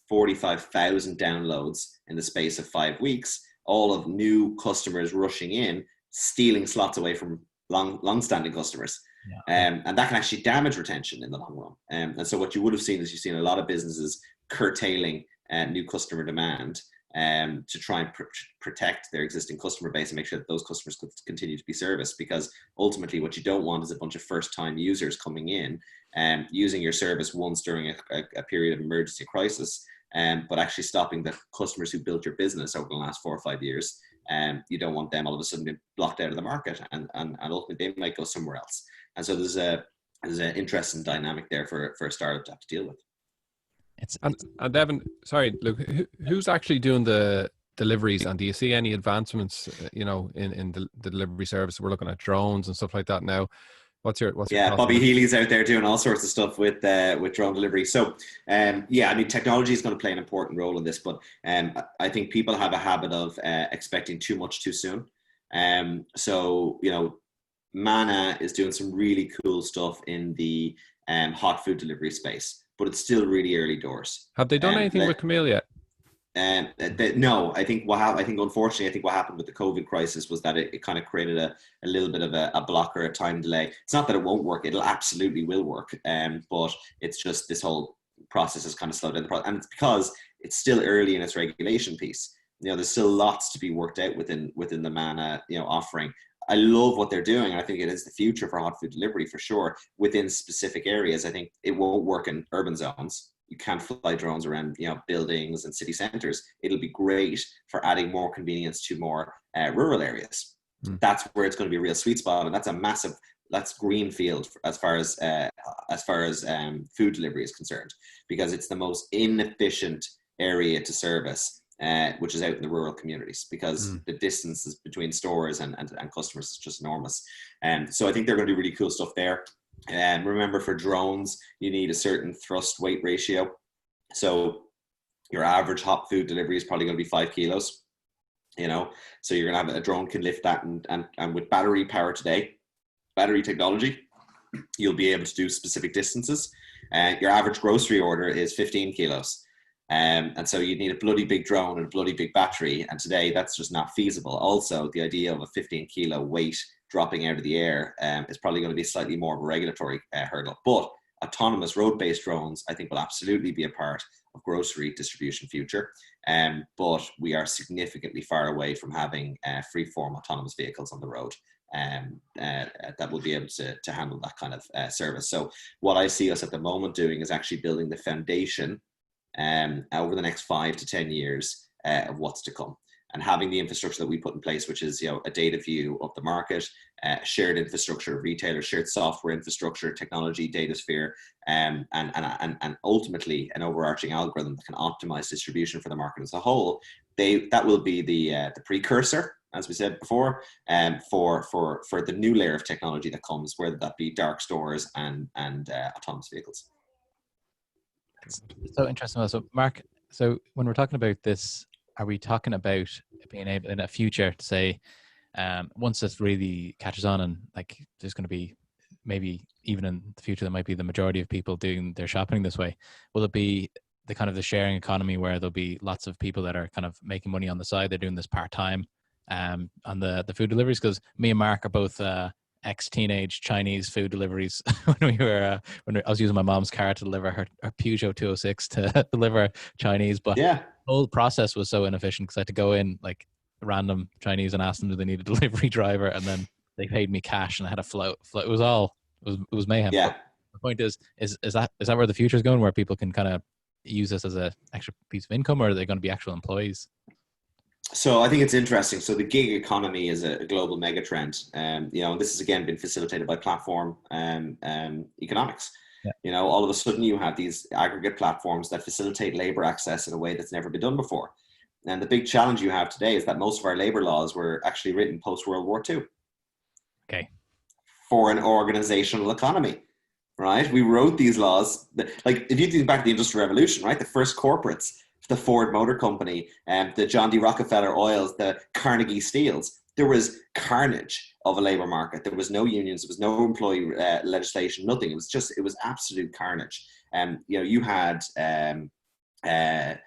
45,000 downloads in the space of 5 weeks, all of new customers rushing in, stealing slots away from long-standing customers. Yeah. And that can actually damage retention in the long run. And so what you would have seen is you've seen a lot of businesses curtailing new customer demand to try and protect their existing customer base and make sure that those customers could continue to be serviced. Because ultimately what you don't want is a bunch of first-time users coming in and using your service once during a period of emergency crisis, but actually stopping the customers who built your business over the last 4 or 5 years. You don't want them all of a sudden being blocked out of the market, and ultimately they might go somewhere else. And so there's an interesting dynamic there for a startup to have to deal with. And Devan, sorry, Luke, who's actually doing the deliveries, and do you see any advancements, in the delivery service? We're looking at drones and stuff like that now. What's your Bobby Healy's out there doing all sorts of stuff with drone delivery. So technology is going to play an important role in this, but I think people have a habit of expecting too much too soon. Mana is doing some really cool stuff in the hot food delivery space, but it's still really early doors. Have they done anything with Camille yet? No, I think unfortunately what happened with the COVID crisis was that it kind of created a little bit of a blocker, a time delay. It's not that it won't work; it'll absolutely will work. But it's just this whole process has kind of slowed down the process, and it's because it's still early in its regulation piece. There's still lots to be worked out within the Mana offering. I love what they're doing. I think it is the future for hot food delivery for sure. Within specific areas, I think it won't work in urban zones. You can't fly drones around, buildings and city centers. It'll be great for adding more convenience to more rural areas. That's where it's going to be a real sweet spot, and that's green field as far as food delivery is concerned, because it's the most inefficient area to service. Which is out in the rural communities, because the distances between stores and customers is just enormous. So I think they're going to do really cool stuff there. And remember, for drones, you need a certain thrust weight ratio. So your average hot food delivery is probably going to be 5 kilos. So you're going to have a drone can lift that, and with battery power today, battery technology, you'll be able to do specific distances. Your average grocery order is 15 kilos. And so you need a bloody big drone and a bloody big battery. And today that's just not feasible. Also, the idea of a 15 kilo weight dropping out of the air is probably going to be slightly more of a regulatory hurdle. But autonomous road-based drones, I think, will absolutely be a part of grocery distribution future. But we are significantly far away from having free-form autonomous vehicles on the road that will be able to handle that kind of service. So what I see us at the moment doing is actually building the foundation over the next 5 to 10 years of what's to come, and having the infrastructure that we put in place, which is a data view of the market, shared infrastructure of retailers, shared software infrastructure, technology, data sphere, and ultimately an overarching algorithm that can optimize distribution for the market as a whole. That will be the precursor, as we said before, for the new layer of technology that comes, whether that be dark stores and autonomous vehicles. It's so interesting. So, Mark, when we're talking about this, are we talking about being able in a future to say, once this really catches on, and like there's going to be maybe even in the future there might be the majority of people doing their shopping this way, will it be the kind of the sharing economy where there'll be lots of people that are kind of making money on the side, they're doing this part-time on the food deliveries? Because me and Mark are both ex-teenage Chinese food deliveries. when I was using my mom's car to deliver her Peugeot 206 to deliver Chinese, but the whole process was so inefficient because I had to go in like random Chinese and ask them do they need a delivery driver, and then they paid me cash and I had a float. It was mayhem. Yeah. But the point is that where the future is going, where people can kind of use this as an extra piece of income, or are they going to be actual employees? So I think it's interesting. So the gig economy is a global megatrend. And this has again been facilitated by platform economics. Yeah. All of a sudden you have these aggregate platforms that facilitate labor access in a way that's never been done before. And the big challenge you have today is that most of our labor laws were actually written post World War II. Okay. for an organizational economy, right? We wrote these laws. Like if you think back to the Industrial Revolution, right? The first corporates, the Ford Motor Company, the John D. Rockefeller Oils, the Carnegie Steels, there was carnage of a labor market. There was no unions, there was no employee legislation, nothing. It was absolute carnage. You had the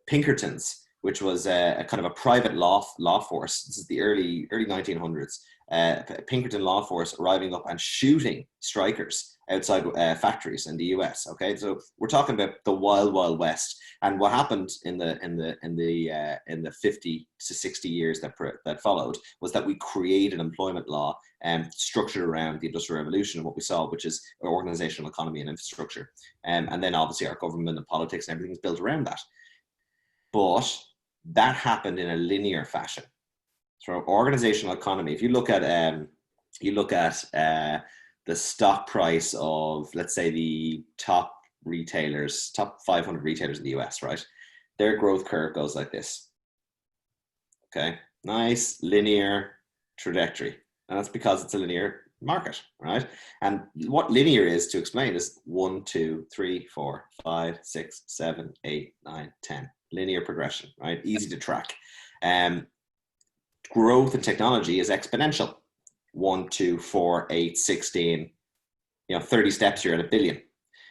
Pinkertons, which was a kind of a private law force. This is the early 1900s. Pinkerton law force arriving up and shooting strikers outside factories in the US. Okay, so we're talking about the wild west. And what happened in the 50 to 60 years that followed was that we created employment law structured around the Industrial Revolution and what we saw, which is organizational economy and infrastructure. And then obviously our government and politics and everything's built around that. But that happened in a linear fashion. So organizational economy, if you look at the stock price of, let's say, the top 500 retailers in the US, right? Their growth curve goes like this. Okay, nice linear trajectory. And that's because it's a linear market, right? And what linear is, to explain, is 1, 2, 3, 4, 5, 6, 7, 8, 9, 10. Linear progression, right? Easy to track. Growth in technology is exponential. 1, 2, 4, 8, 16, 30 steps, you're at 1 billion.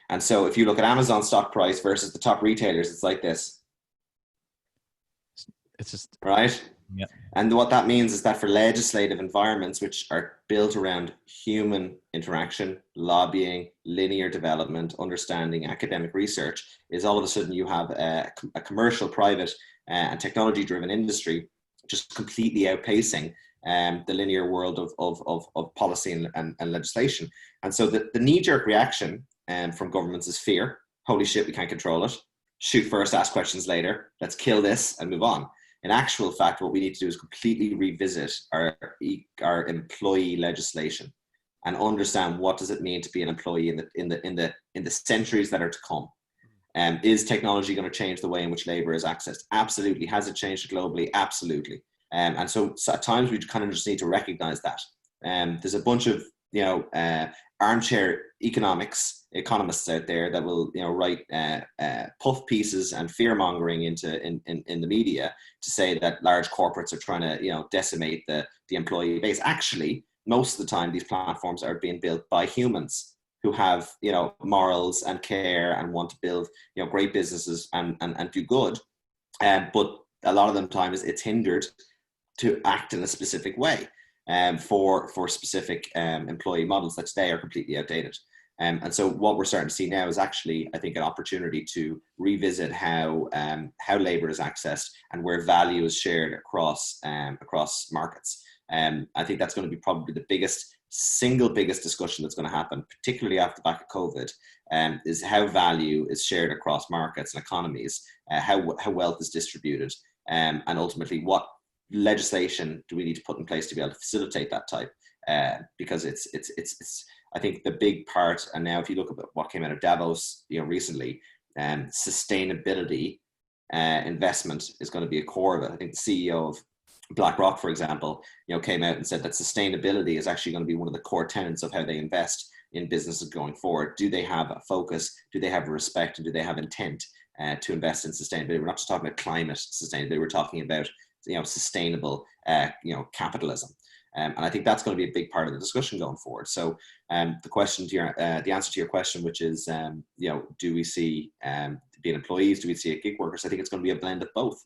And so if you look at Amazon's stock price versus the top retailers, it's like this. It's just right. Yeah. And what that means is that for legislative environments which are built around human interaction, lobbying, linear development, understanding, academic research, is all of a sudden you have a commercial, private, and technology-driven industry just completely outpacing the linear world of policy and legislation. And so the knee-jerk reaction from governments is fear. Holy shit, we can't control it. Shoot first, ask questions later. Let's kill this and move on. In actual fact, what we need to do is completely revisit our employee legislation and understand what does it mean to be an employee in the centuries that are to come. Is technology going to change the way in which labor is accessed? Absolutely. Has it changed globally? Absolutely. And so at times we kind of just need to recognize that. There's a bunch of armchair economists out there that will write puff pieces and fear mongering in the media to say that large corporates are trying to decimate the employee base. Actually, most of the time these platforms are being built by humans who have morals and care and want to build great businesses and do good, but a lot of the time it's hindered to act in a specific way for specific employee models that today are completely outdated. And so what we're starting to see now is actually, I think, an opportunity to revisit how labor is accessed and where value is shared across markets. I think that's going to be probably the single biggest discussion that's going to happen, particularly after the back of COVID, is how value is shared across markets and economies, how wealth is distributed, and ultimately what legislation do we need to put in place to be able to facilitate that type? Because it's I think the big part, and now if you look at what came out of Davos recently, sustainability investment is going to be a core of it. I think the CEO of BlackRock, for example, came out and said that sustainability is actually going to be one of the core tenets of how they invest in businesses going forward. Do they have a focus? Do they have a respect? And do they have intent to invest in sustainability? We're not just talking about climate sustainability. We're talking about sustainable capitalism. And I think that's going to be a big part of the discussion going forward. So the answer to your question, which is, do we see being employees, do we see gig workers? I think it's going to be a blend of both.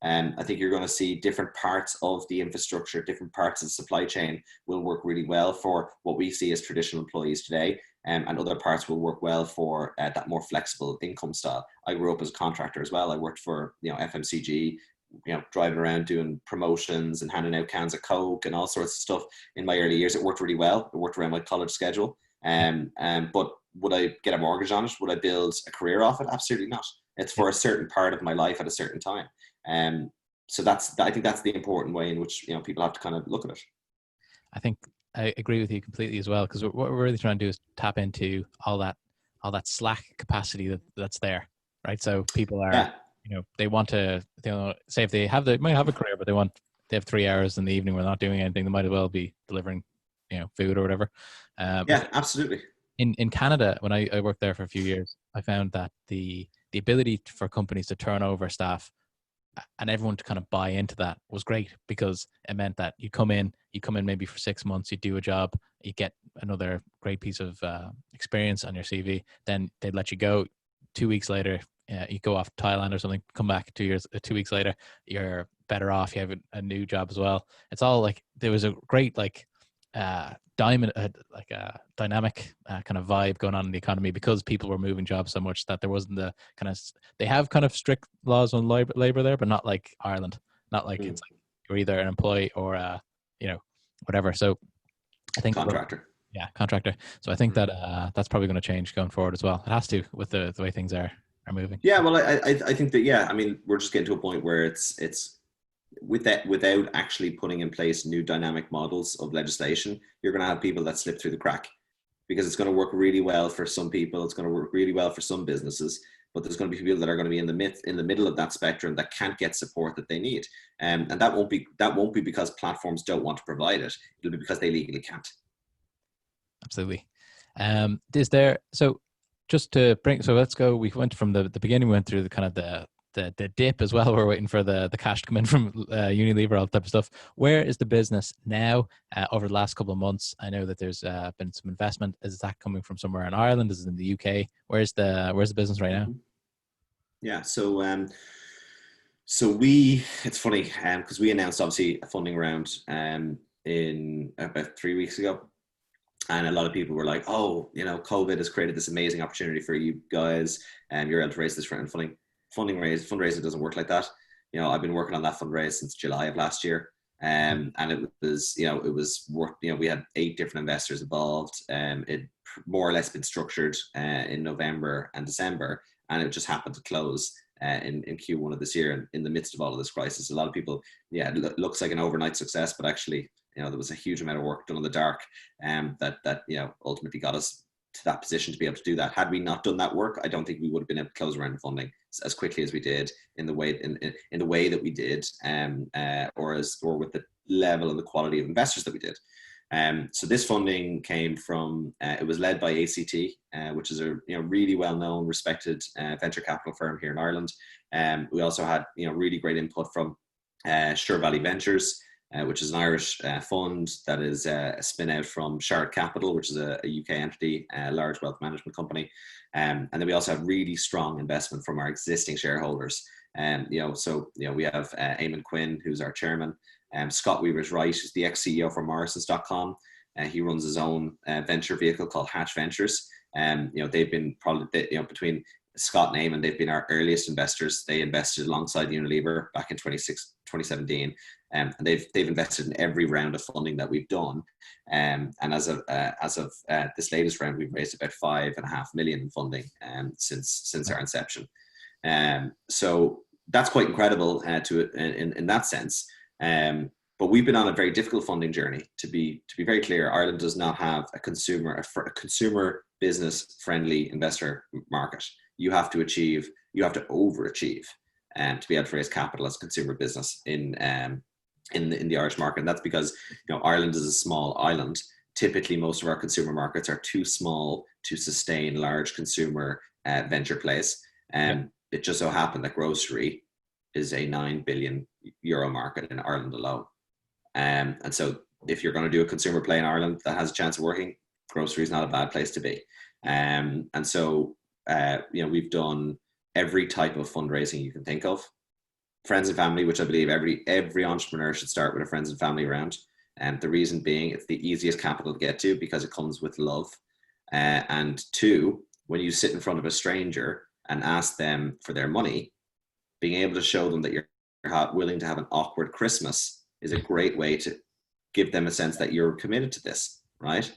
I think you're going to see different parts of the infrastructure, different parts of the supply chain will work really well for what we see as traditional employees today, and other parts will work well for that more flexible income style. I grew up as a contractor as well. I worked for FMCG, driving around doing promotions and handing out cans of Coke and all sorts of stuff in my early years. It worked really well. It worked around my college schedule. But would I get a mortgage on it? Would I build a career off it? Absolutely not. It's for a certain part of my life at a certain time. So I think that's the important way in which people have to kind of look at it. I think I agree with you completely as well, because what we're really trying to do is tap into all that slack capacity that's there, right? So people are they want to say if they might have a career, but they have 3 hours in the evening where they're not doing anything, they might as well be delivering food or whatever. Yeah, absolutely. In Canada, when I worked there for a few years, I found that the ability for companies to turn over staff and everyone to kind of buy into that was great, because it meant that you come in maybe for 6 months, you do a job, you get another great piece of experience on your CV, then they'd let you go. 2 weeks later, you go off to Thailand or something, come back 2 weeks later, you're better off, you have a new job as well. It's all like, there was a great like a dynamic kind of vibe going on in the economy, because people were moving jobs so much that there wasn't the kind of, they have kind of strict laws on labor there, but not like Ireland. Not like it's like you're either an employee or whatever. So I think Contractor. Contractor. So I think that that's probably going to change going forward as well. It has to, with the way things are moving. Yeah, well, I think that, yeah, I mean, we're just getting to a point where it's without actually putting in place new dynamic models of legislation, you're going to have people that slip through the crack, because it's going to work really well for some people, it's going to work really well for some businesses, but there's going to be people that are going to be in the middle of that spectrum that can't get support that they need, and that won't be because platforms don't want to provide it. It'll be because they legally can't. Absolutely. Is there, so just to bring, so let's go, we went from the beginning, we went through the kind of the dip as well. We're waiting for the cash to come in from Unilever, all that type of stuff. Where is the business now over the last couple of months? I know that there's been some investment. Is that coming from somewhere in Ireland? Is it in the UK? Where's the business right now? Yeah, so we, it's funny, because we announced obviously a funding round in about 3 weeks ago. And a lot of people were like, oh, COVID has created this amazing opportunity for you guys, and you're able to raise this round of fundraising doesn't work like that. I've been working on that fundraise since July of last year. And it was work, we had 8 different investors involved. It more or less been structured in November and December, and it just happened to close in Q1 of this year. And in the midst of all of this crisis, a lot of people, it looks like an overnight success, but actually, there was a huge amount of work done in the dark that ultimately got us to that position to be able to do that. Had we not done that work, I don't think we would have been able to close a round of funding as quickly as we did, in the way that we did, or with the level and the quality of investors that we did. So this funding came from, it was led by ACT, which is a really well-known, respected venture capital firm here in Ireland. We also had really great input from Sure Valley Ventures, which is an Irish fund that is a spin out from Shark Capital, which is a UK entity, a large wealth management company. And then we also have really strong investment from our existing shareholders. We have Eamon Quinn, who's our chairman. Scott Weaver's Wright, who's the ex-CEO for Morrisons.com. He runs his own venture vehicle called Hatch Ventures. They've been probably, between Scott and Eamon, they've been our earliest investors. They invested alongside Unilever back in 2017. And they've invested in every round of funding that we've done. And as of this latest round, we've raised about $5.5 million in funding since our inception. So that's quite incredible in that sense. But we've been on a very difficult funding journey. To be very clear, Ireland does not have a consumer business friendly investor market. You have to overachieve to be able to raise capital as a consumer business in the Irish market. And that's because Ireland is a small island. Typically, most of our consumer markets are too small to sustain large consumer venture plays. It just so happened that grocery is a €9 billion market in Ireland alone. And so if you're going to do a consumer play in Ireland that has a chance of working, grocery is not a bad place to be. And so we've done every type of fundraising you can think of. Friends and family, which I believe every entrepreneur should start with a friends and family round. And the reason being, it's the easiest capital to get to because it comes with love. And 2, when you sit in front of a stranger and ask them for their money, being able to show them that you're willing to have an awkward Christmas is a great way to give them a sense that you're committed to this, right?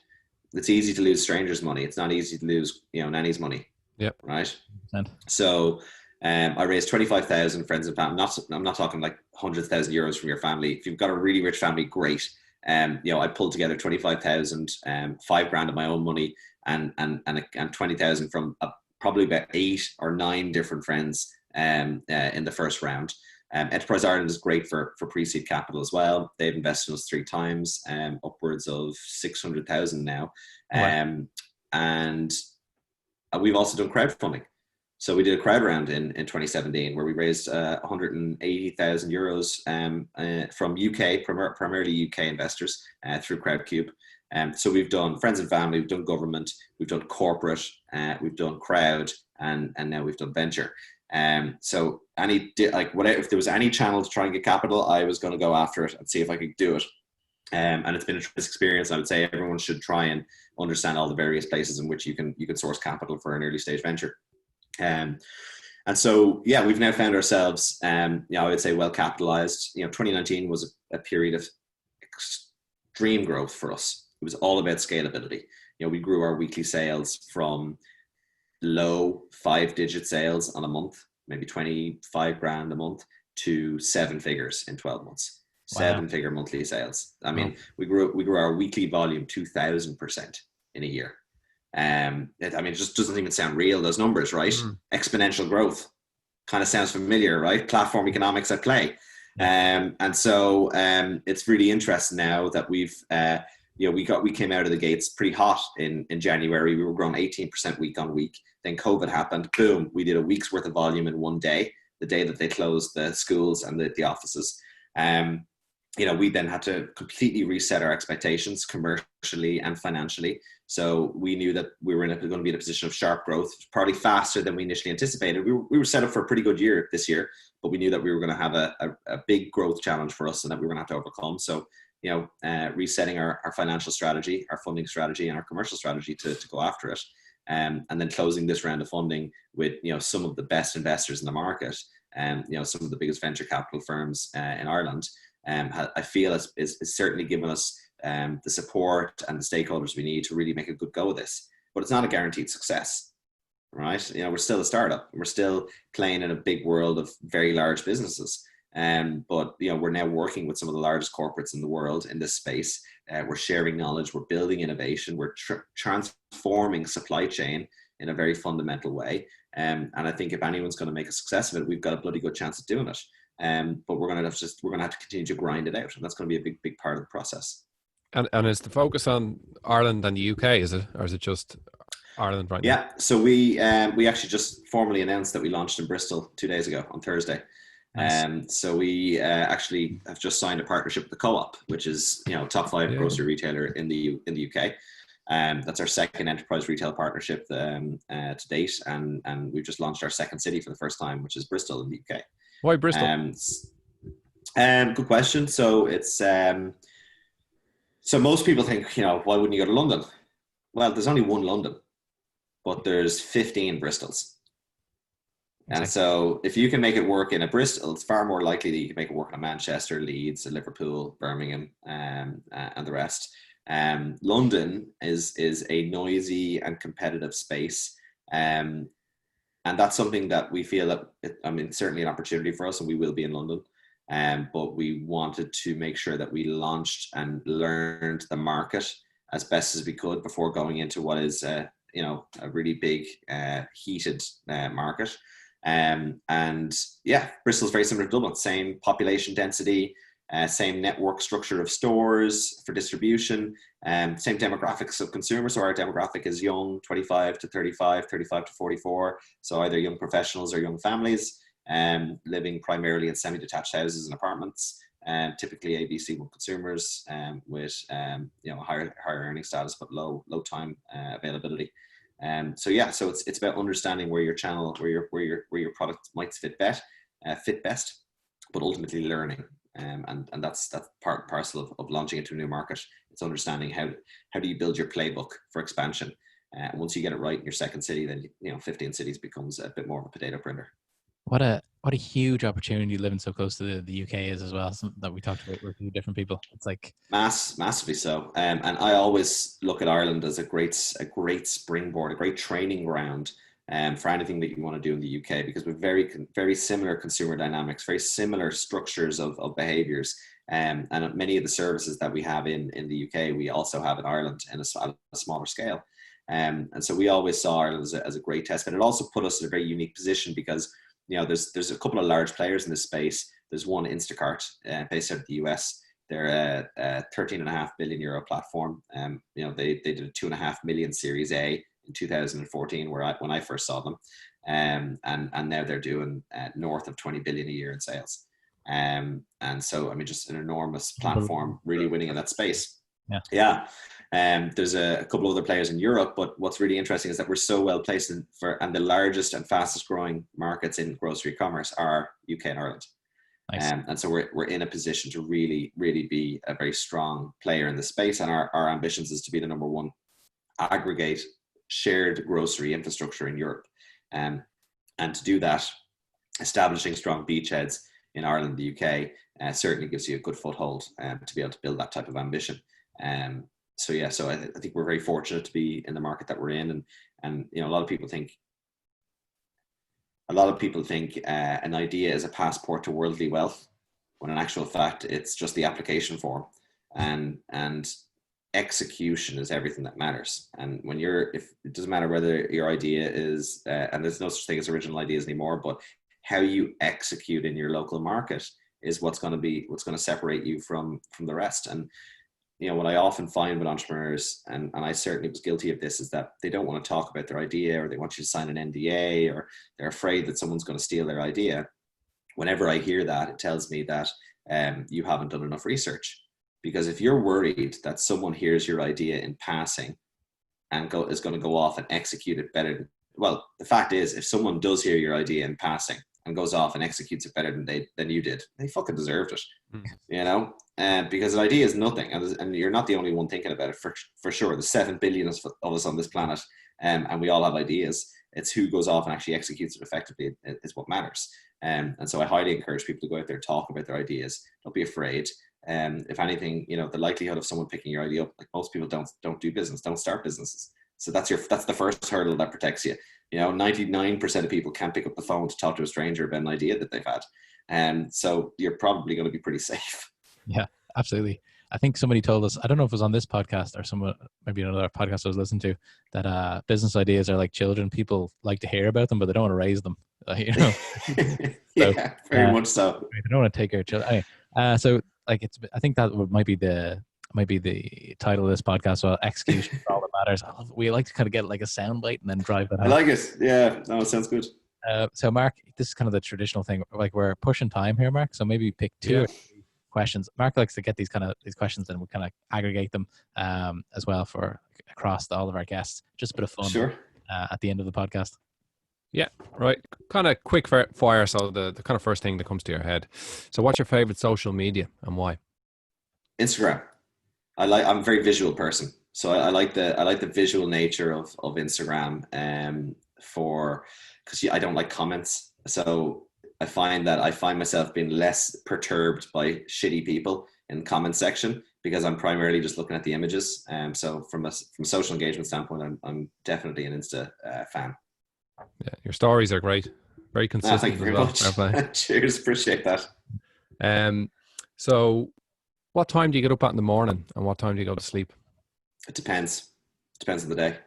It's easy to lose strangers' money. It's not easy to lose, nanny's money. Yep. Right. 100%. So I raised 25,000 friends and family. I'm not talking like 100,000 euros from your family. If you've got a really rich family, great. I pulled together 25,000, $5,000 of my own money, and 20,000 from probably about 8 or 9 different friends in the first round. Enterprise Ireland is great for pre-seed capital as well. They've invested in us 3 times, upwards of 600,000 now. Wow. And we've also done crowdfunding. So we did a crowd round in 2017 where we raised 180,000 euros from UK, primarily UK investors through Crowdcube. So we've done friends and family, we've done government, we've done corporate, we've done crowd, and now we've done venture. So if there was any channel to try and get capital, I was going to go after it and see if I could do it. And it's been a tremendous experience. I would say everyone should try and understand all the various places in which you can source capital for an early stage venture. And so, yeah, we've now found ourselves, I would say well capitalized. 2019 was a period of extreme growth for us. It was all about scalability. We grew our weekly sales from low 5-digit sales on a month, maybe 25 grand a month, to 7 figures in 12 months. Wow. 7-figure monthly sales. I mean, we grew our weekly volume 2,000% in a year. It just doesn't even sound real, those numbers, right? Exponential growth kind of sounds familiar, right? Platform economics at play. And so it's really interesting now that we've we came out of the gates pretty hot in January. We were growing 18% week on week. Then COVID happened. Boom, we did a week's worth of volume in one day, the day that they closed the schools and the offices. We then had to completely reset our expectations commercially and financially. So we knew that we were going to be in a position of sharp growth, probably faster than we initially anticipated. We were set up for a pretty good year this year, but we knew that we were going to have a big growth challenge for us and that we were going to have to overcome. So, resetting our financial strategy, our funding strategy, and our commercial strategy to go after it. And then closing this round of funding with, some of the best investors in the market and, some of the biggest venture capital firms in Ireland. I feel is certainly given us the support and the stakeholders we need to really make a good go of this. But it's not a guaranteed success, right? We're still a startup. We're still playing in a big world of very large businesses. But we're now working with some of the largest corporates in the world in this space. We're sharing knowledge. We're building innovation. We're transforming supply chain in a very fundamental way. And I think if anyone's going to make a success of it, we've got a bloody good chance of doing it. But we're going to have to continue to grind it out, and that's going to be a big part of the process. And is the focus on Ireland and the UK? Is it, or is it just Ireland right now? Yeah. So we actually just formally announced that we launched in Bristol 2 days ago on Thursday. Nice. So we actually have just signed a partnership with the Co-op, which is top 5 grocery retailer in the UK. That's our second enterprise retail partnership to date, and we've just launched our second city for the first time, which is Bristol in the UK. Why Bristol? Good question. So it's so most people think, why wouldn't you go to London? Well, there's only one London, but there's 15 Bristols. And so if you can make it work in a Bristol, it's far more likely that you can make it work in a Manchester, Leeds, Liverpool, Birmingham, and the rest. London is a noisy and competitive space. And that's something that we feel that, certainly an opportunity for us, and we will be in London. But we wanted to make sure that we launched and learned the market as best as we could before going into what is, a really big, heated market. Bristol's very similar to Dublin, same population density, same network structure of stores for distribution, same demographics of consumers. So our demographic is young, 25 to 35, 35 to 44. So either young professionals or young families, living primarily in semi-detached houses and apartments, typically ABC1 consumers, with higher earning status but low time availability. So it's about understanding where your channel, where your product might fit best, but ultimately learning. And that's part and parcel of launching into a new market. It's understanding how do you build your playbook for expansion. Once you get it right in your second city, then 15 cities becomes a bit more of a potato printer. What a huge opportunity living so close to the UK is as well. Something that we talked about with a few different people. It's like massively so. And I always look at Ireland as a great springboard, a great training ground for anything that you want to do in the UK, because we're very similar consumer dynamics, very similar structures of behaviors. And many of the services that we have in the UK, we also have in Ireland in a smaller scale. And so we always saw Ireland as a great test, but it also put us in a very unique position because there's a couple of large players in this space. There's one, Instacart, based out of the US. They're a 13.5 billion euro platform. They did a 2.5 million Series A in 2014, when I first saw them, and now they're doing north of 20 billion a year in sales. And so, I mean, just an enormous platform, really winning in that space. Yeah. There's a couple of other players in Europe, but what's really interesting is that we're so well placed and the largest and fastest growing markets in grocery commerce are UK and Ireland. Nice. And so we're in a position to really, really be a very strong player in the space. And our ambitions is to be the number one aggregate shared grocery infrastructure in Europe. And to do that, establishing strong beachheads in Ireland, the UK, certainly gives you a good foothold to be able to build that type of ambition. So I think we're very fortunate to be in the market that we're in, and a lot of people think an idea is a passport to worldly wealth, when in actual fact it's just the application form, and execution is everything that matters. And if it doesn't matter whether your idea is, and there's no such thing as original ideas anymore, but how you execute in your local market is what's going to separate you from the rest. And what I often find with entrepreneurs, and I certainly was guilty of this, is that they don't want to talk about their idea, or they want you to sign an NDA, or they're afraid that someone's going to steal their idea. Whenever I hear that, it tells me that you haven't done enough research. Because if you're worried that someone hears your idea in passing and is going to go off and execute it better, well, the fact is, if someone does hear your idea in passing and goes off and executes it better than you did, they fucking deserved it. Because an idea is nothing, and you're not the only one thinking about it, for sure. There's 7 billion of us on this planet, and we all have ideas. It's who goes off and actually executes it effectively is what matters. And so I highly encourage people to go out there and talk about their ideas. Don't be afraid. If anything, the likelihood of someone picking your idea up, like most people don't do business, don't start businesses. So that's the first hurdle that protects you. 99% of people can't pick up the phone to talk to a stranger about an idea that they've had. And so you're probably going to be pretty safe. Yeah, absolutely. I think somebody told us, I don't know if it was on this podcast or someone, maybe another podcast I was listening to, that business ideas are like children. People like to hear about them, but they don't want to raise them. Yeah, very much so. They don't want to take care of children. Anyway, I think that might be the title of this podcast. Well, execution is all that matters. We like to kind of get like a soundbite and then drive that home. I like it. Yeah, no, it sounds good. So Mark, this is kind of the traditional thing. Like, we're pushing time here, Mark. So maybe pick two or three questions. Mark likes to get these questions, and we kind of aggregate them as well for across all of our guests. Just a bit of fun. Sure. At the end of the podcast. Yeah, right. Kind of quick fire. So the kind of first thing that comes to your head. So what's your favorite social media and why? Instagram. I'm a very visual person. So I like the visual nature of Instagram, because I don't like comments. So I find myself being less perturbed by shitty people in the comment section, because I'm primarily just looking at the images. So from a social engagement standpoint, I'm definitely an Insta fan. Yeah, your stories are great, very consistent. Thank you very much. Cheers, appreciate that. So what time do you get up at in the morning, and what time do you go to sleep? It depends. It depends on the day.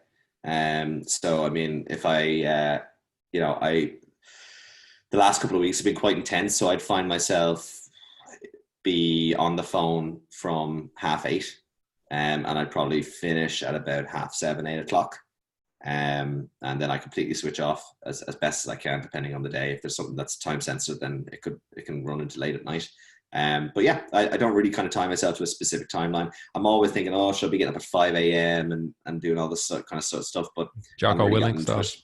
So I mean, if the last couple of weeks have been quite intense, so I'd find myself be on the phone from 8:30, and I'd probably finish at about 7:30, 8 o'clock. And then I completely switch off as best as I can, depending on the day. If there's something that's time sensitive, then it can run into late at night. But yeah, I don't really kind of tie myself to a specific timeline. I'm always thinking, should I be getting up at 5 a.m. and doing all this kind of stuff, but Jocko Willink stuff.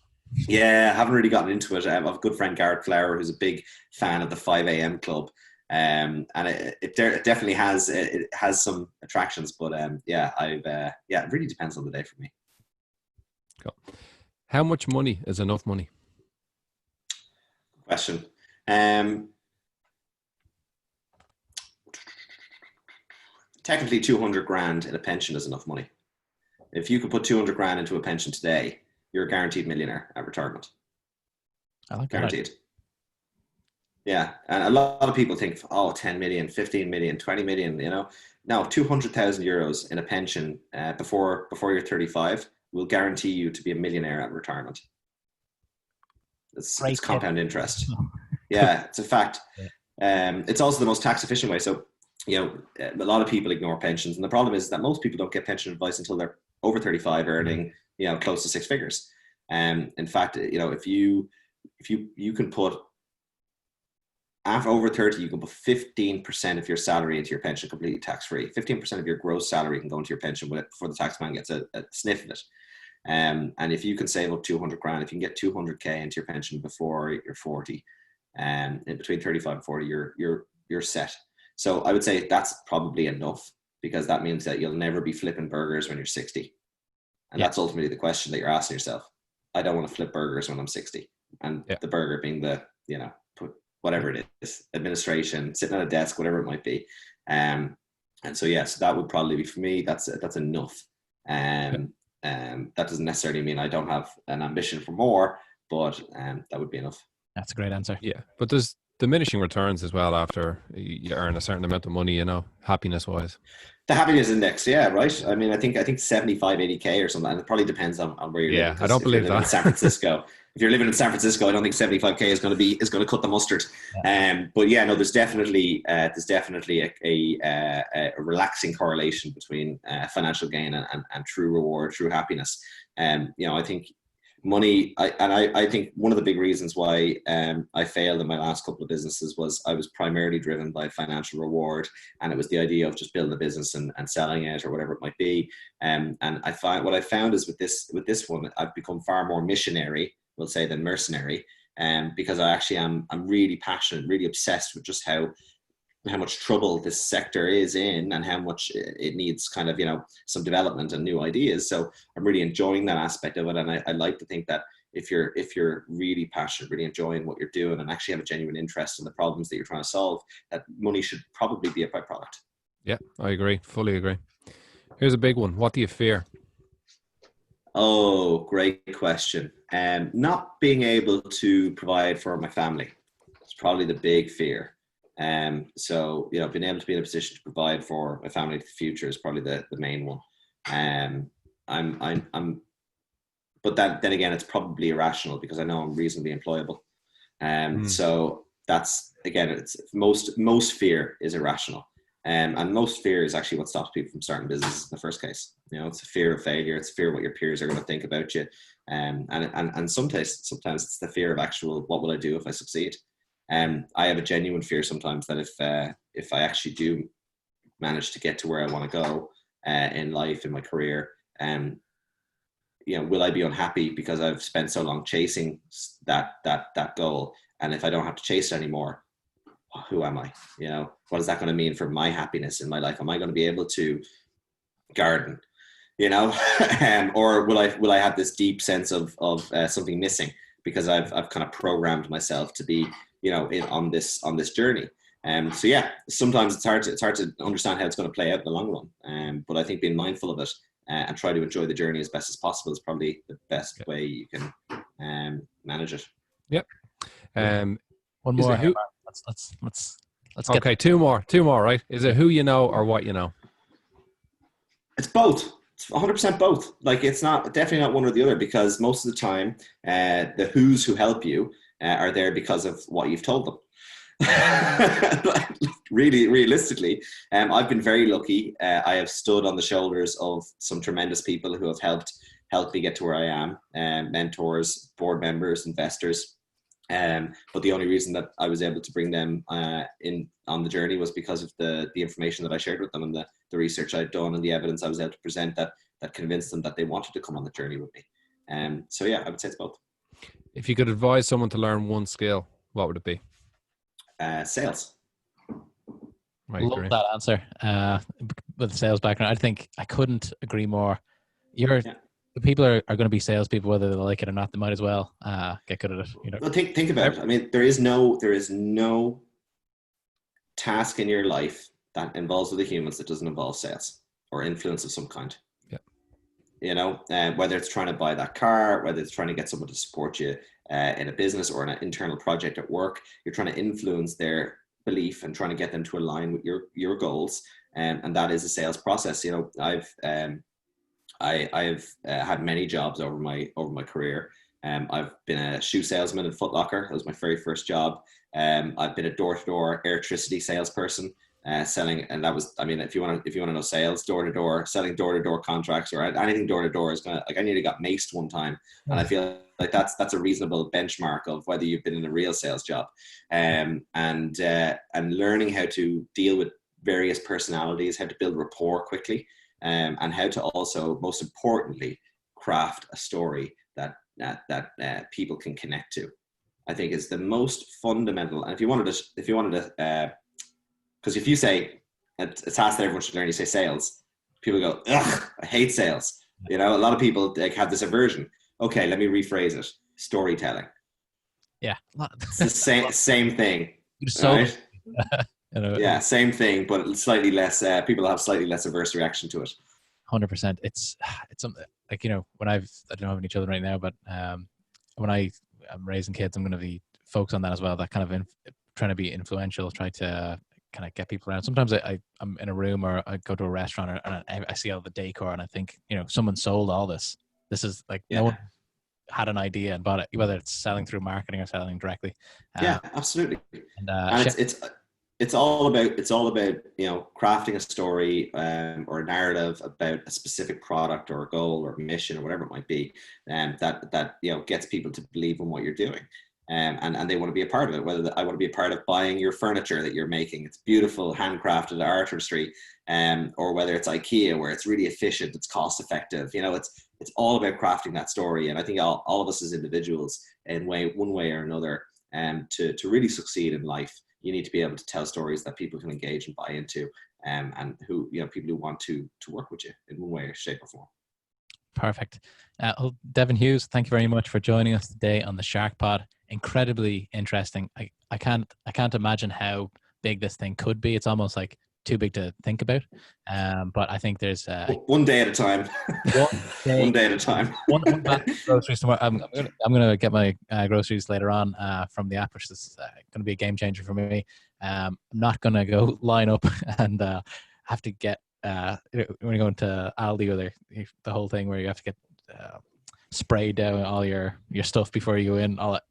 Yeah, I haven't really gotten into it. I have a good friend, Garrett Flower, who's a big fan of the 5 a.m. club. And it definitely has some attractions, but it really depends on the day for me. Cool. How much money is enough money? Question. Technically 200 grand in a pension is enough money. If you could put 200 grand into a pension today, you're a guaranteed millionaire at retirement. I like guaranteed. That. Yeah. And a lot of people think, 10 million, 15 million, 20 million, No, 200,000 euros in a pension before you're 35 will guarantee you to be a millionaire at retirement. It's compound interest. Yeah, it's a fact. It's also the most tax efficient way. So, a lot of people ignore pensions, and the problem is that most people don't get pension advice until they're over 35, earning close to six figures. In fact, if you can put after over 30, you can put 15% of your salary into your pension completely tax free. 15% of your gross salary can go into your pension before the tax man gets a sniff of it. And if you can save up 200 grand, if you can get 200k into your pension before you're 40, in between 35 and 40, you're set. So I would say that's probably enough, because that means that you'll never be flipping burgers when you're 60. And that's ultimately the question that you're asking yourself. I don't want to flip burgers when I'm 60. And the burger being the, whatever it is, administration, sitting at a desk, whatever it might be. And so, so that would probably be, for me, that's enough. That doesn't necessarily mean I don't have an ambition for more, but that would be enough. That's a great answer. Yeah, but there's diminishing returns as well after you earn a certain amount of money, happiness wise. The happiness index, right? I mean, I think 75, 80k or something, and it probably depends on where you're living. I don't believe that. In San Francisco, if you're living in San Francisco, I don't think 75k is going to cut the mustard. But there's definitely a relaxing correlation between financial gain and true reward, true happiness. I think money, I think one of the big reasons why I failed in my last couple of businesses was I was primarily driven by financial reward, and it was the idea of just building a business and selling it or whatever it might be. And what I found is with this one, I've become far more missionary, we'll say, than mercenary, because I'm really passionate, really obsessed with just how much trouble this sector is in, and how much it needs kind of, some development and new ideas. So I'm really enjoying that aspect of it. And I like to think that if you're really passionate, really enjoying what you're doing, and actually have a genuine interest in the problems that you're trying to solve, that money should probably be a byproduct. Yeah, I agree. Fully agree. Here's a big one. What do you fear? Oh, great question. Not being able to provide for my family. It's probably the big fear. So, being able to be in a position to provide for my family for the future is probably the main one. But then again, it's probably irrational, because I know I'm reasonably employable. So that's, again, it's most fear is irrational. And most fear is actually what stops people from starting businesses in the first case. It's a fear of failure. It's a fear of what your peers are going to think about you. And sometimes it's the fear of actual, what will I do if I succeed? I have a genuine fear sometimes that if I actually do manage to get to where I want to go in life, in my career, will I be unhappy because I've spent so long chasing that goal? And if I don't have to chase it anymore, who am I? What is that going to mean for my happiness in my life? Am I going to be able to garden? Or will I have this deep sense of something missing because I've kind of programmed myself to be on this journey. Sometimes it's hard to understand how it's going to play out in the long run. But I think being mindful of it and try to enjoy the journey as best as possible is probably the best way you can manage it. Yep. One more. Let's get. Okay, two more, right? Is it who you know or what you know? It's both. It's 100% both. Like, it's definitely not one or the other, because most of the time, the who's who help you are there because of what you've told them. Really, realistically, I've been very lucky. I have stood on the shoulders of some tremendous people who have helped me get to where I am. Mentors, board members, investors. But the only reason that I was able to bring them in on the journey was because of the information that I shared with them, and the research I'd done, and the evidence I was able to present that convinced them that they wanted to come on the journey with me. So yeah, I would say it's both. If you could advise someone to learn one skill, what would it be? Sales. Love that answer. With the sales background, I think I couldn't agree more. The people are going to be salespeople, whether they like it or not. They might as well get good at it. Well, think about it. I mean, there is no task in your life that involves other humans that doesn't involve sales or influence of some kind. Whether it's trying to buy that car, whether it's trying to get someone to support you in a business or in an internal project at work, you're trying to influence their belief and trying to get them to align with your goals, and that is a sales process. I've had many jobs over my career, I've been a shoe salesman in Foot Locker. That was my very first job. I've been a door-to-door electricity salesperson, selling, and that was, I mean, if you want to know sales, door-to-door, selling door-to-door contracts or anything door-to-door is gonna, like, I nearly got maced one time, and I feel like that's a reasonable benchmark of whether you've been in a real sales job, and learning how to deal with various personalities, how to build rapport quickly, and how to also, most importantly, craft a story that people can connect to, I think is the most fundamental. And if you wanted to, because if you say a task that everyone should learn, you say sales, people go, ugh, I hate sales. You know, a lot of people like have this aversion. Okay, let me rephrase it. Storytelling. Yeah, it's the same thing. Right? Yeah, same thing, but slightly less. People have slightly less averse reaction to it. 100%. It's something like, you know, when I don't have any children right now, but when I'm raising kids, I'm going to be focused on that as well. That kind of trying to be influential, try to kind of get people around. Sometimes I'm in a room or I go to a restaurant and I see all the decor and I think, you know, someone sold all this. This is like, no one had an idea and bought it, whether it's selling through marketing or selling directly. Yeah, absolutely. And it's all about you know, crafting a story or a narrative about a specific product or a goal or mission or whatever it might be, that you know, gets people to believe in what you're doing, and they want to be a part of it. Whether I want to be a part of buying your furniture that you're making, it's beautiful handcrafted artistry, or whether it's IKEA where it's really efficient, it's cost effective. You know, it's all about crafting that story. And I think all of us as individuals, in one way or another, to really succeed in life, you need to be able to tell stories that people can engage and buy into, and who, you know, people who want to work with you in one way, shape, or form. Perfect. Well, Devan Hughes, thank you very much for joining us today on the SharkPod. Incredibly interesting. I can't imagine how big this thing could be. It's almost like too big to think about. But I think there's one day at a time. One day at a time. one groceries tomorrow. I'm gonna get my groceries later on from the app, which is going to be a game changer for me. I'm not gonna go line up and have to get when you go into Aldi or the whole thing where you have to get sprayed down all your stuff before you go in. All that.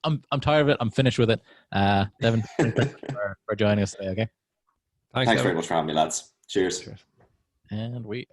I'm tired of it. I'm finished with it. Devan, thank you for joining us today. Okay. Thanks very much for having me, lads. Cheers. And we